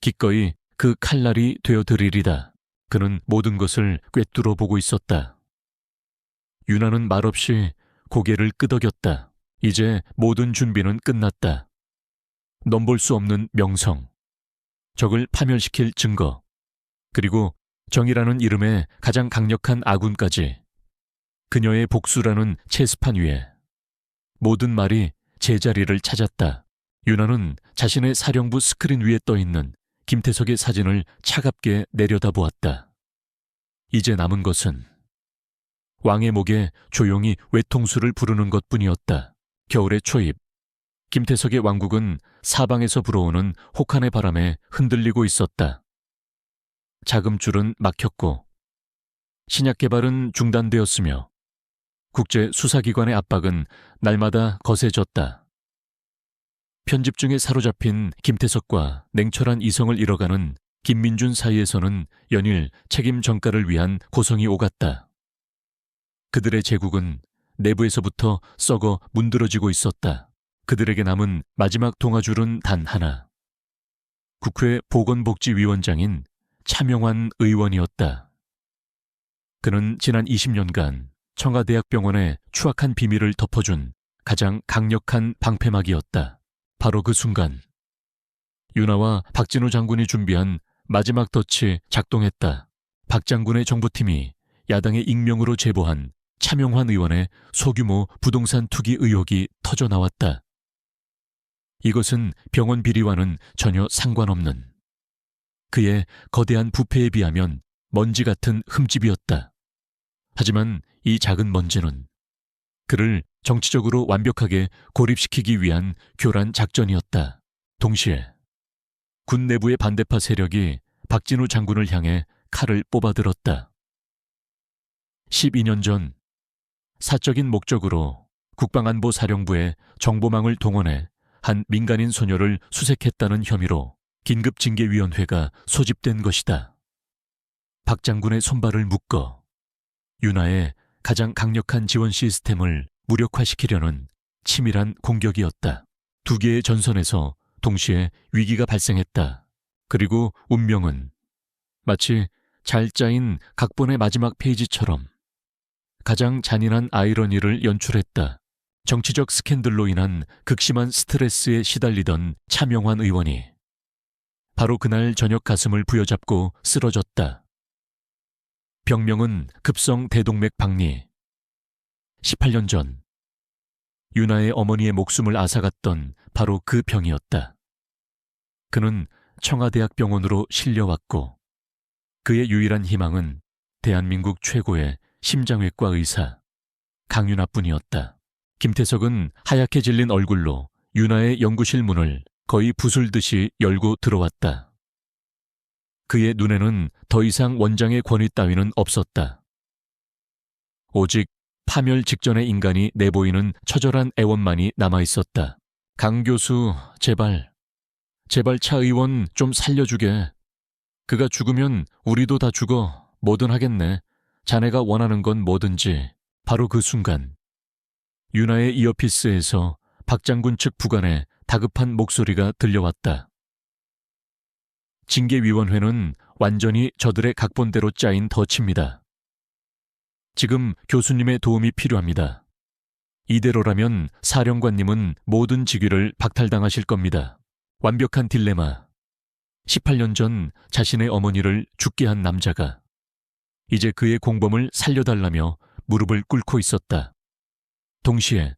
기꺼이 그 칼날이 되어드리리다. 그는 모든 것을 꿰뚫어 보고 있었다. 윤아는 말없이 고개를 끄덕였다. 이제 모든 준비는 끝났다. 넘볼 수 없는 명성, 적을 파멸시킬 증거, 그리고 정의라는 이름의 가장 강력한 아군까지 그녀의 복수라는 체스판 위에 모든 말이 제자리를 찾았다. 윤아는 자신의 사령부 스크린 위에 떠있는 김태석의 사진을 차갑게 내려다보았다. 이제 남은 것은 왕의 목에 조용히 외통수를 부르는 것뿐이었다. 겨울의 초입, 김태석의 왕국은 사방에서 불어오는 혹한의 바람에 흔들리고 있었다. 자금줄은 막혔고 신약 개발은 중단되었으며 국제 수사기관의 압박은 날마다 거세졌다. 편집중에 사로잡힌 김태석과 냉철한 이성을 잃어가는 김민준 사이에서는 연일 책임 전가를 위한 고성이 오갔다. 그들의 제국은 내부에서부터 썩어 문드러지고 있었다. 그들에게 남은 마지막 동아줄은 단 하나. 국회 보건복지위원장인 차명환 의원이었다. 그는 지난 20년간 청와대학병원의 추악한 비밀을 덮어준 가장 강력한 방패막이었다. 바로 그 순간 윤하와 박진우 장군이 준비한 마지막 덫이 작동했다. 박 장군의 정보팀이 야당의 익명으로 제보한 차명환 의원의 소규모 부동산 투기 의혹이 터져 나왔다. 이것은 병원 비리와는 전혀 상관없는 그의 거대한 부패에 비하면 먼지 같은 흠집이었다. 하지만 이 작은 먼지는 그를 정치적으로 완벽하게 고립시키기 위한 교란 작전이었다. 동시에 군 내부의 반대파 세력이 박진우 장군을 향해 칼을 뽑아들었다. 12년 전 사적인 목적으로 국방안보사령부의 정보망을 동원해 한 민간인 소녀를 수색했다는 혐의로 긴급징계위원회가 소집된 것이다. 박 장군의 손발을 묶어 윤하의 가장 강력한 지원 시스템을 무력화시키려는 치밀한 공격이었다. 두 개의 전선에서 동시에 위기가 발생했다. 그리고 운명은 마치 잘 짜인 각본의 마지막 페이지처럼 가장 잔인한 아이러니를 연출했다. 정치적 스캔들로 인한 극심한 스트레스에 시달리던 차명환 의원이 바로 그날 저녁 가슴을 부여잡고 쓰러졌다. 병명은 급성 대동맥 박리. 18년 전 윤하의 어머니의 목숨을 앗아갔던 바로 그 병이었다. 그는 청와대학병원으로 실려왔고 그의 유일한 희망은 대한민국 최고의 심장외과 의사 강윤하뿐이었다. 김태석은 하얗게 질린 얼굴로 윤하의 연구실 문을 거의 부술듯이 열고 들어왔다. 그의 눈에는 더 이상 원장의 권위 따위는 없었다. 오직 파멸 직전의 인간이 내보이는 처절한 애원만이 남아있었다. 강 교수, 제발 차 의원 좀 살려주게. 그가 죽으면 우리도 다 죽어. 뭐든 하겠네. 자네가 원하는 건 뭐든지. 바로 그 순간 윤하의 이어피스에서 박 장군 측 부관의 다급한 목소리가 들려왔다. 징계위원회는 완전히 저들의 각본대로 짜인 덫입니다. 지금 교수님의 도움이 필요합니다. 이대로라면 사령관님은 모든 직위를 박탈당하실 겁니다. 완벽한 딜레마. 18년 전 자신의 어머니를 죽게 한 남자가 이제 그의 공범을 살려달라며 무릎을 꿇고 있었다. 동시에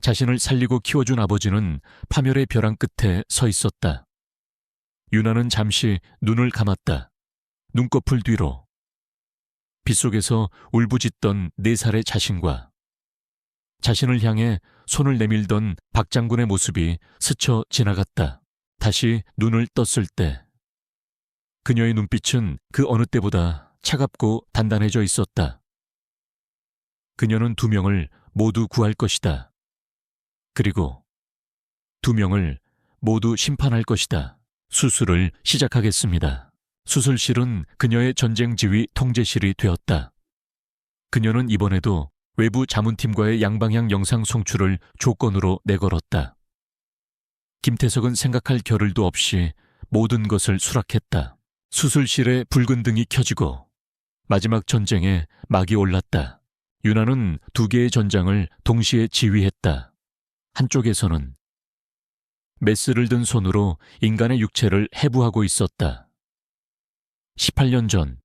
자신을 살리고 키워준 아버지는 파멸의 벼랑 끝에 서 있었다. 윤하는 잠시 눈을 감았다. 눈꺼풀 뒤로 빗속에서 울부짖던 4살의 자신과 자신을 향해 손을 내밀던 박 장군의 모습이 스쳐 지나갔다. 다시 눈을 떴을 때 그녀의 눈빛은 그 어느 때보다 차갑고 단단해져 있었다. 그녀는 2명을 모두 구할 것이다. 그리고 2명을 모두 심판할 것이다. 수술을 시작하겠습니다. 수술실은 그녀의 전쟁 지휘 통제실이 되었다. 그녀는 이번에도 외부 자문팀과의 양방향 영상 송출을 조건으로 내걸었다. 김태석은 생각할 겨를도 없이 모든 것을 수락했다. 수술실의 붉은 등이 켜지고 마지막 전쟁에 막이 올랐다. 윤하는 2개의 전장을 동시에 지휘했다. 한쪽에서는 메스를 든 손으로 인간의 육체를 해부하고 있었다. 18년 전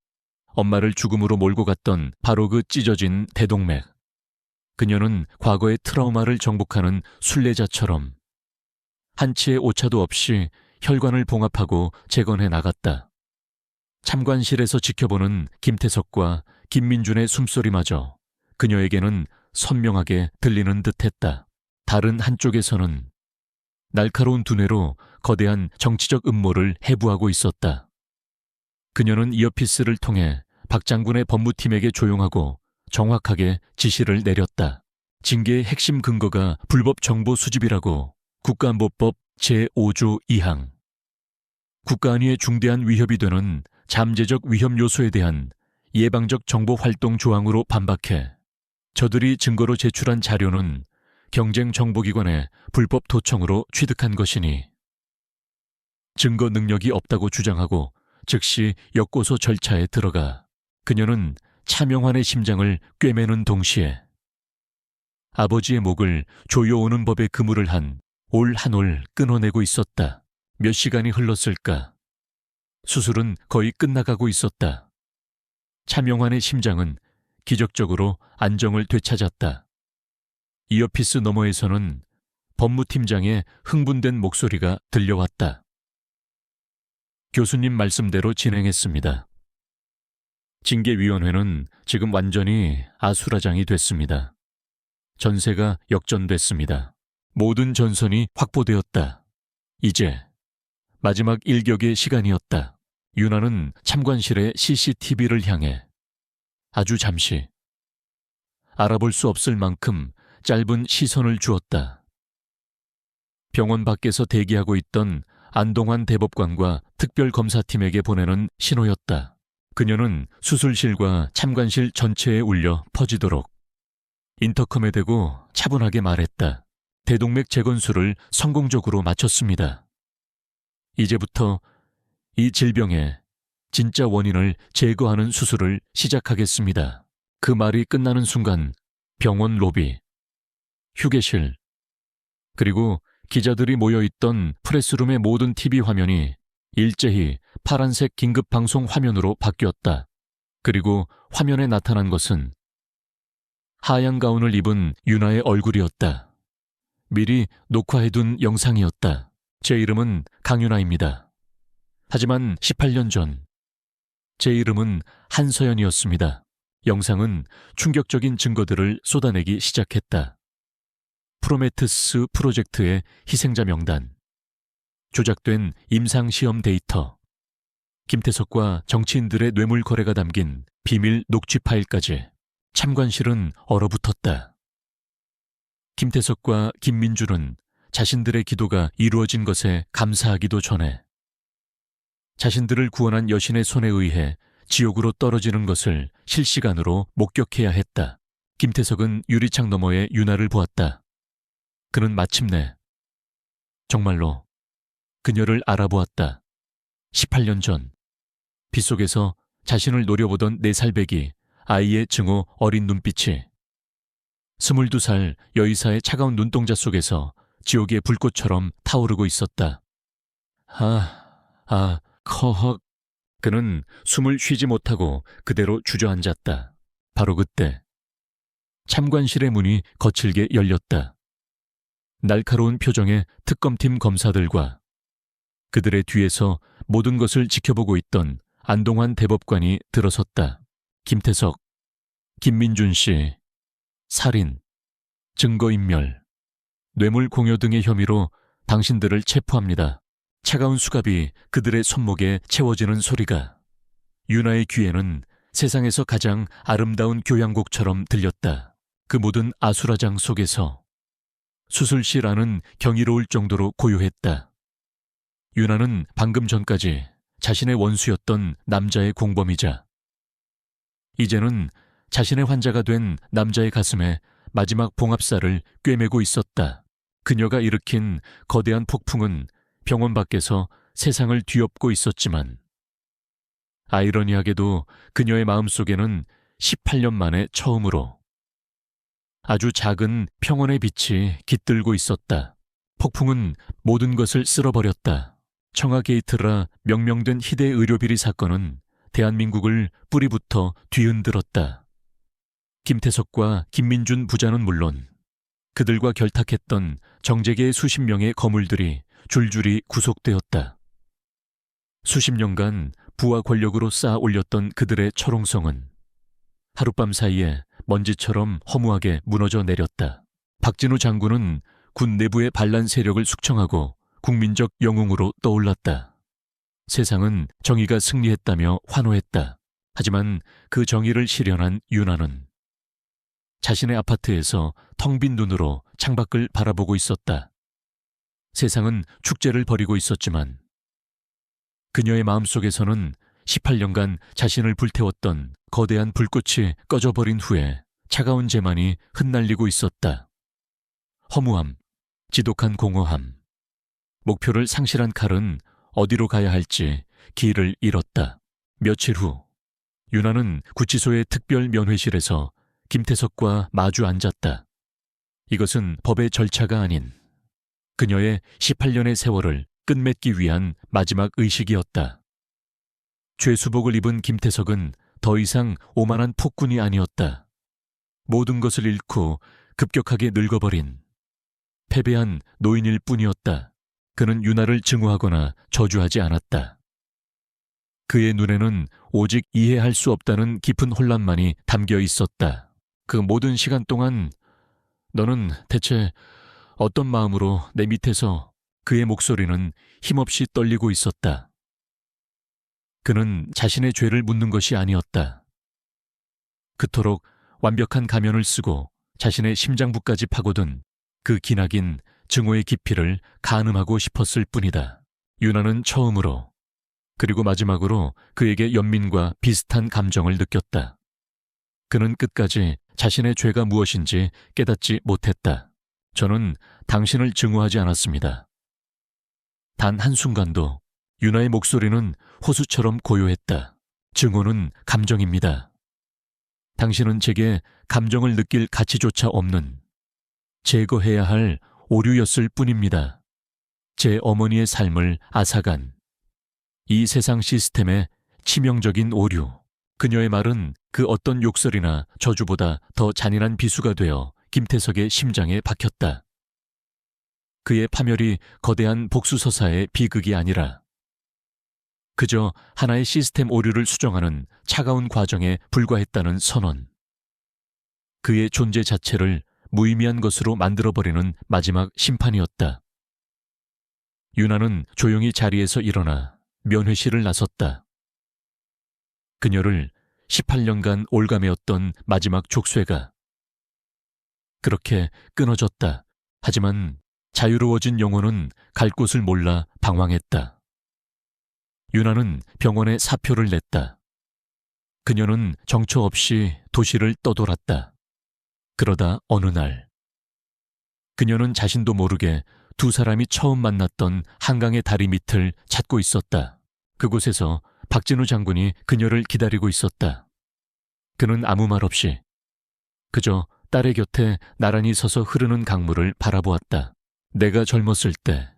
엄마를 죽음으로 몰고 갔던 바로 그 찢어진 대동맥. 그녀는 과거의 트라우마를 정복하는 순례자처럼 한치의 오차도 없이 혈관을 봉합하고 재건해 나갔다. 참관실에서 지켜보는 김태석과 김민준의 숨소리마저 그녀에게는 선명하게 들리는 듯했다. 다른 한쪽에서는 날카로운 두뇌로 거대한 정치적 음모를 해부하고 있었다. 그녀는 이어피스를 통해 박 장군의 법무팀에게 조용하고 정확하게 지시를 내렸다. 징계의 핵심 근거가 불법 정보 수집이라고 국가안보법 제5조 2항. 국가 안위에 중대한 위협이 되는 잠재적 위험 요소에 대한 예방적 정보 활동 조항으로 반박해 저들이 증거로 제출한 자료는 경쟁정보기관의 불법 도청으로 취득한 것이니 증거 능력이 없다고 주장하고 즉시 역고소 절차에 들어가 그녀는 차명환의 심장을 꿰매는 동시에 아버지의 목을 조여오는 법에 그물을 한 올 한 올 끊어내고 있었다. 몇 시간이 흘렀을까? 수술은 거의 끝나가고 있었다. 차명환의 심장은 기적적으로 안정을 되찾았다. 이어피스 너머에서는 법무팀장의 흥분된 목소리가 들려왔다. 교수님 말씀대로 진행했습니다. 징계위원회는 지금 완전히 아수라장이 됐습니다. 전세가 역전됐습니다. 모든 전선이 확보되었다. 이제 마지막 일격의 시간이었다. 윤아는 참관실의 CCTV를 향해 아주 잠시 알아볼 수 없을 만큼 짧은 시선을 주었다. 병원 밖에서 대기하고 있던 안동환 대법관과 특별검사팀에게 보내는 신호였다. 그녀는 수술실과 참관실 전체에 울려 퍼지도록 인터컴에 대고 차분하게 말했다. 대동맥 재건술을 성공적으로 마쳤습니다. 이제부터 이 질병의 진짜 원인을 제거하는 수술을 시작하겠습니다. 그 말이 끝나는 순간 병원 로비, 휴게실, 그리고 기자들이 모여있던 프레스룸의 모든 TV 화면이 일제히 파란색 긴급방송 화면으로 바뀌었다. 그리고 화면에 나타난 것은 하얀 가운을 입은 윤아의 얼굴이었다. 미리 녹화해둔 영상이었다. 제 이름은 강윤아입니다. 하지만 18년 전 제 이름은 한서연이었습니다. 영상은 충격적인 증거들을 쏟아내기 시작했다. 프로메테우스 프로젝트의 희생자 명단, 조작된 임상시험 데이터, 김태석과 정치인들의 뇌물 거래가 담긴 비밀 녹취 파일까지 참관실은 얼어붙었다. 김태석과 김민주는 자신들의 기도가 이루어진 것에 감사하기도 전에 자신들을 구원한 여신의 손에 의해 지옥으로 떨어지는 것을 실시간으로 목격해야 했다. 김태석은 유리창 너머에 윤아를 보았다. 그는 마침내 정말로 그녀를 알아보았다. 18년 전 빗속에서 자신을 노려보던 4살배기 아이의 증오 어린 눈빛이 22살 여의사의 차가운 눈동자 속에서 지옥의 불꽃처럼 타오르고 있었다. 커헉. 그는 숨을 쉬지 못하고 그대로 주저앉았다. 바로 그때 참관실의 문이 거칠게 열렸다. 날카로운 표정의 특검팀 검사들과 그들의 뒤에서 모든 것을 지켜보고 있던 안동환 대법관이 들어섰다. 김태석, 김민준 씨, 살인, 증거인멸, 뇌물 공여 등의 혐의로 당신들을 체포합니다. 차가운 수갑이 그들의 손목에 채워지는 소리가 윤아의 귀에는 세상에서 가장 아름다운 교향곡처럼 들렸다. 그 모든 아수라장 속에서 수술실 안은 경이로울 정도로 고요했다. 윤아는 방금 전까지 자신의 원수였던 남자의 공범이자 이제는 자신의 환자가 된 남자의 가슴에 마지막 봉합살을 꿰매고 있었다. 그녀가 일으킨 거대한 폭풍은 병원 밖에서 세상을 뒤엎고 있었지만 아이러니하게도 그녀의 마음속에는 18년 만에 처음으로 아주 작은 평온의 빛이 깃들고 있었다. 폭풍은 모든 것을 쓸어버렸다. 청아 게이트라 명명된 희대 의료비리 사건은 대한민국을 뿌리부터 뒤흔들었다. 김태석과 김민준 부자는 물론 그들과 결탁했던 정재계의 수십 명의 거물들이 줄줄이 구속되었다. 수십 년간 부와 권력으로 쌓아 올렸던 그들의 철옹성은 하룻밤 사이에 먼지처럼 허무하게 무너져 내렸다. 박진우 장군은 군 내부의 반란 세력을 숙청하고 국민적 영웅으로 떠올랐다. 세상은 정의가 승리했다며 환호했다. 하지만 그 정의를 실현한 윤하는 자신의 아파트에서 텅 빈 눈으로 창밖을 바라보고 있었다. 세상은 축제를 벌이고 있었지만 그녀의 마음속에서는 18년간 자신을 불태웠던 거대한 불꽃이 꺼져버린 후에 차가운 재만이 흩날리고 있었다. 허무함, 지독한 공허함, 목표를 상실한 칼은 어디로 가야 할지 길을 잃었다. 며칠 후 윤하는 구치소의 특별 면회실에서 김태석과 마주 앉았다. 이것은 법의 절차가 아닌 그녀의 18년의 세월을 끝맺기 위한 마지막 의식이었다. 죄수복을 입은 김태석은 더 이상 오만한 폭군이 아니었다. 모든 것을 잃고 급격하게 늙어버린 패배한 노인일 뿐이었다. 그는 윤하를 증오하거나 저주하지 않았다. 그의 눈에는 오직 이해할 수 없다는 깊은 혼란만이 담겨 있었다. 그 모든 시간 동안 너는 대체 어떤 마음으로 내 밑에서 그의 목소리는 힘없이 떨리고 있었다. 그는 자신의 죄를 묻는 것이 아니었다. 그토록 완벽한 가면을 쓰고 자신의 심장부까지 파고든 그 기나긴 증오의 깊이를 가늠하고 싶었을 뿐이다. 윤하는 처음으로 그리고 마지막으로 그에게 연민과 비슷한 감정을 느꼈다. 그는 끝까지 자신의 죄가 무엇인지 깨닫지 못했다. 저는 당신을 증오하지 않았습니다. 단 한순간도. 윤하의 목소리는 호수처럼 고요했다. 증오는 감정입니다. 당신은 제게 감정을 느낄 가치조차 없는 제거해야 할 오류였을 뿐입니다. 제 어머니의 삶을 앗아간 이 세상 시스템의 치명적인 오류. 그녀의 말은 그 어떤 욕설이나 저주보다 더 잔인한 비수가 되어 김태석의 심장에 박혔다. 그의 파멸이 거대한 복수서사의 비극이 아니라 그저 하나의 시스템 오류를 수정하는 차가운 과정에 불과했다는 선언. 그의 존재 자체를 무의미한 것으로 만들어버리는 마지막 심판이었다. 윤하는 조용히 자리에서 일어나 면회실을 나섰다. 그녀를 18년간 올가매었던 마지막 족쇄가 그렇게 끊어졌다. 하지만 자유로워진 영혼은 갈 곳을 몰라 방황했다. 윤하는 병원에 사표를 냈다. 그녀는 정처 없이 도시를 떠돌았다. 그러다 어느 날 그녀는 자신도 모르게 두 사람이 처음 만났던 한강의 다리 밑을 찾고 있었다. 그곳에서 박진우 장군이 그녀를 기다리고 있었다. 그는 아무 말 없이 그저 딸의 곁에 나란히 서서 흐르는 강물을 바라보았다. 내가 젊었을 때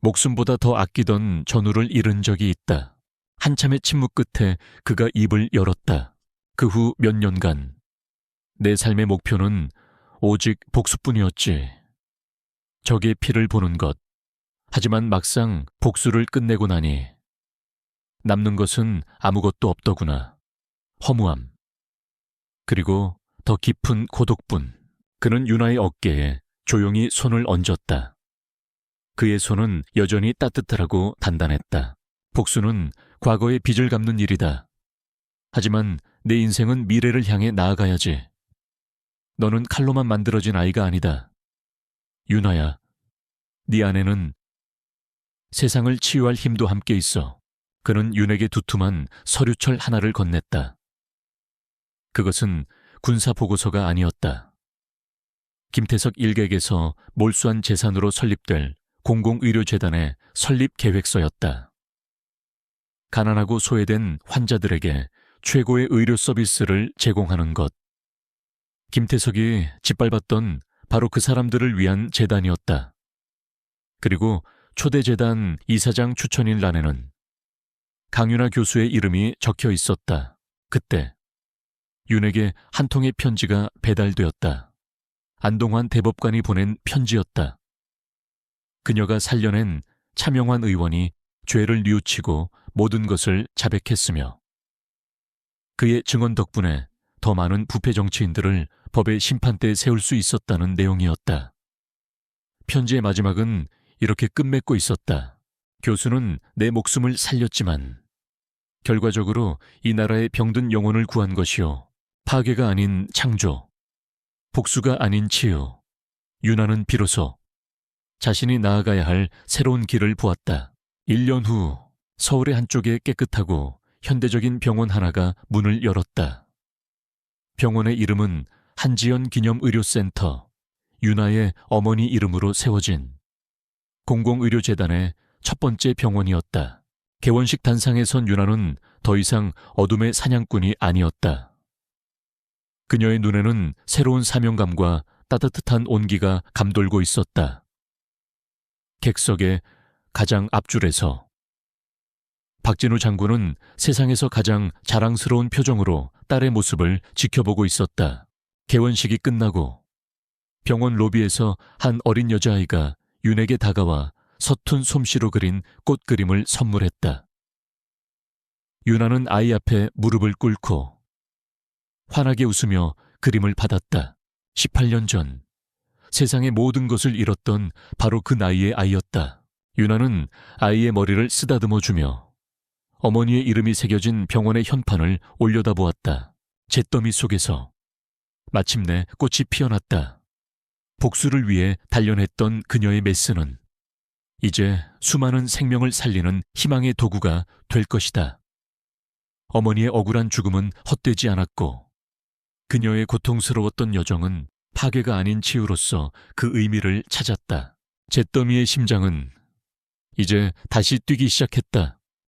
목숨보다 더 아끼던 전우를 잃은 적이 있다. 한참의 침묵 끝에 그가 입을 열었다. 그 후 몇 년간 내 삶의 목표는 오직 복수뿐이었지. 적의 피를 보는 것. 하지만 막상 복수를 끝내고 나니 남는 것은 아무것도 없더구나. 허무함. 그리고 더 깊은 고독뿐. 그는 윤하의 어깨에 조용히 손을 얹었다. 그의 손은 여전히 따뜻하고 단단했다. 복수는 과거의 빚을 갚는 일이다. 하지만 내 인생은 미래를 향해 나아가야지. 너는 칼로만 만들어진 아이가 아니다. 윤하야, 네 안에는 세상을 치유할 힘도 함께 있어. 그는 윤에게 두툼한 서류철 하나를 건넸다. 그것은 군사보고서가 아니었다. 김태석 일객에서 몰수한 재산으로 설립될 공공의료재단의 설립 계획서였다. 가난하고 소외된 환자들에게 최고의 의료 서비스를 제공하는 것. 김태석이 짓밟았던 바로 그 사람들을 위한 재단이었다. 그리고 초대재단 이사장 추천인란에는 강윤아 교수의 이름이 적혀 있었다. 그때 윤에게 한 통의 편지가 배달되었다. 안동환 대법관이 보낸 편지였다. 그녀가 살려낸 차명환 의원이 죄를 뉘우치고 모든 것을 자백했으며 그의 증언 덕분에 더 많은 부패 정치인들을 법의 심판대에 세울 수 있었다는 내용이었다. 편지의 마지막은 이렇게 끝맺고 있었다. 교수는 내 목숨을 살렸지만 결과적으로 이 나라의 병든 영혼을 구한 것이요. 파괴가 아닌 창조, 복수가 아닌 치유. 유나는 비로소 자신이 나아가야 할 새로운 길을 보았다. 1년 후 서울의 한쪽에 깨끗하고 현대적인 병원 하나가 문을 열었다. 병원의 이름은 한지연 기념의료센터, 유나의 어머니 이름으로 세워진 공공의료재단의 첫 번째 병원이었다. 개원식 단상에 선 유나는 더 이상 어둠의 사냥꾼이 아니었다. 그녀의 눈에는 새로운 사명감과 따뜻한 온기가 감돌고 있었다. 객석의 가장 앞줄에서 박진우 장군은 세상에서 가장 자랑스러운 표정으로 딸의 모습을 지켜보고 있었다. 개원식이 끝나고 병원 로비에서 한 어린 여자아이가 윤에게 다가와 서툰 솜씨로 그린 꽃 그림을 선물했다. 유나는 아이 앞에 무릎을 꿇고 환하게 웃으며 그림을 받았다. 18년 전 세상의 모든 것을 잃었던 바로 그 나이의 아이였다. 유나는 아이의 머리를 쓰다듬어 주며 어머니의 이름이 새겨진 병원의 현판을 올려다보았다. 잿더미 속에서 마침내 꽃이 피어났다. 복수를 위해 단련했던 그녀의 메스는 이제 수많은 생명을 살리는 희망의 도구가 될 것이다. 어머니의 억울한 죽음은 헛되지 않았고 그녀의 고통스러웠던 여정은 파괴가 아닌 치유로서 그 의미를 찾았다. 잿더미의 심장은 이제 다시 뛰기 시작했다.